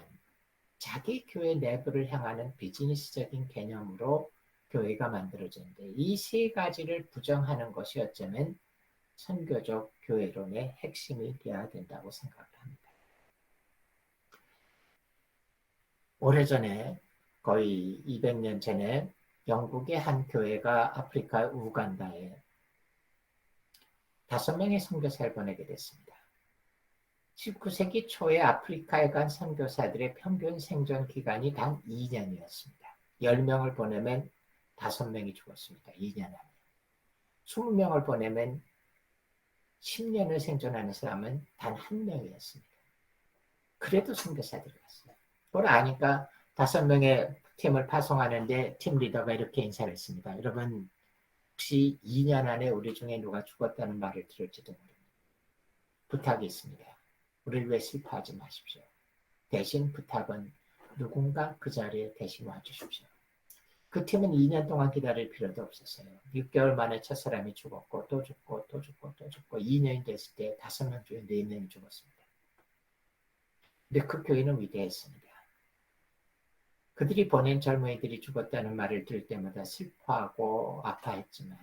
[SPEAKER 1] 자기 교회 내부를 향하는 비즈니스적인 개념으로 교회가 만들어졌는데 이 세 가지를 부정하는 것이 어쩌면 선교적 교회론의 핵심이 되어야 된다고 생각을 합니다. 오래전에 거의 200년 전에 영국의 한 교회가 아프리카 우간다에 5명의 선교사를 보내게 됐습니다. 19세기 초에 아프리카에 간 선교사들의 평균 생존 기간이 단 2년이었습니다. 10명을 보내면 5명이 죽었습니다. 2년 안에. 20명을 보내면 10년을 생존하는 사람은 단 1명이었습니다. 그래도 선교사들이 갔어요. 그걸 아니까 5명의 팀을 파송하는데 팀 리더가 이렇게 인사를 했습니다. 여러분, 혹시 2년 안에 우리 중에 누가 죽었다는 말을 들을지도 모릅니다. 부탁이 있습니다. 우리를 위해 슬퍼하지 마십시오. 대신 부탁은 누군가 그 자리에 대신 와주십시오. 그 팀은 2년 동안 기다릴 필요도 없었어요. 6개월 만에 첫사람이 죽었고 또 죽고 또 죽고 또 죽고 2년이 됐을 때 5명 중에 4명이 죽었습니다. 근데 그 교회는 위대했습니다. 그들이 보낸 젊은이들이 죽었다는 말을 들을 때마다 슬퍼하고 아파했지만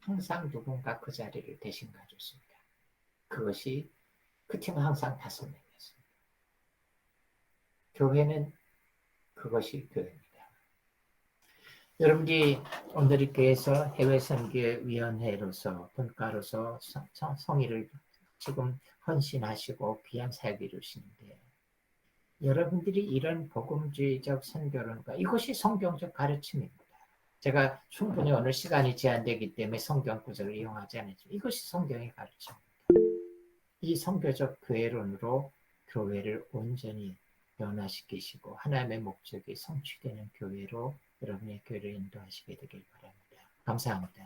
[SPEAKER 1] 항상 누군가 그 자리를 대신 가줬습니다. 그것이 그 팀은 항상 5명이었습니다. 교회는 그것이 교회입니다. 여러분들이 오늘 교회에서 해외선교위원회로서 분과로서 성의를 지금 헌신하시고 귀한 사역 이루시는데 여러분들이 이런 복음주의적 선교론과 이것이 성경적 가르침입니다. 제가 충분히 오늘 시간이 제한되기 때문에 성경 구절을 이용하지 않았지만 이것이 성경의 가르침입니다. 이 성교적 교회론으로 교회를 온전히 변화시키시고 하나님의 목적이 성취되는 교회로 여러분의 교회를 인도하시게 되길 바랍니다. 감사합니다.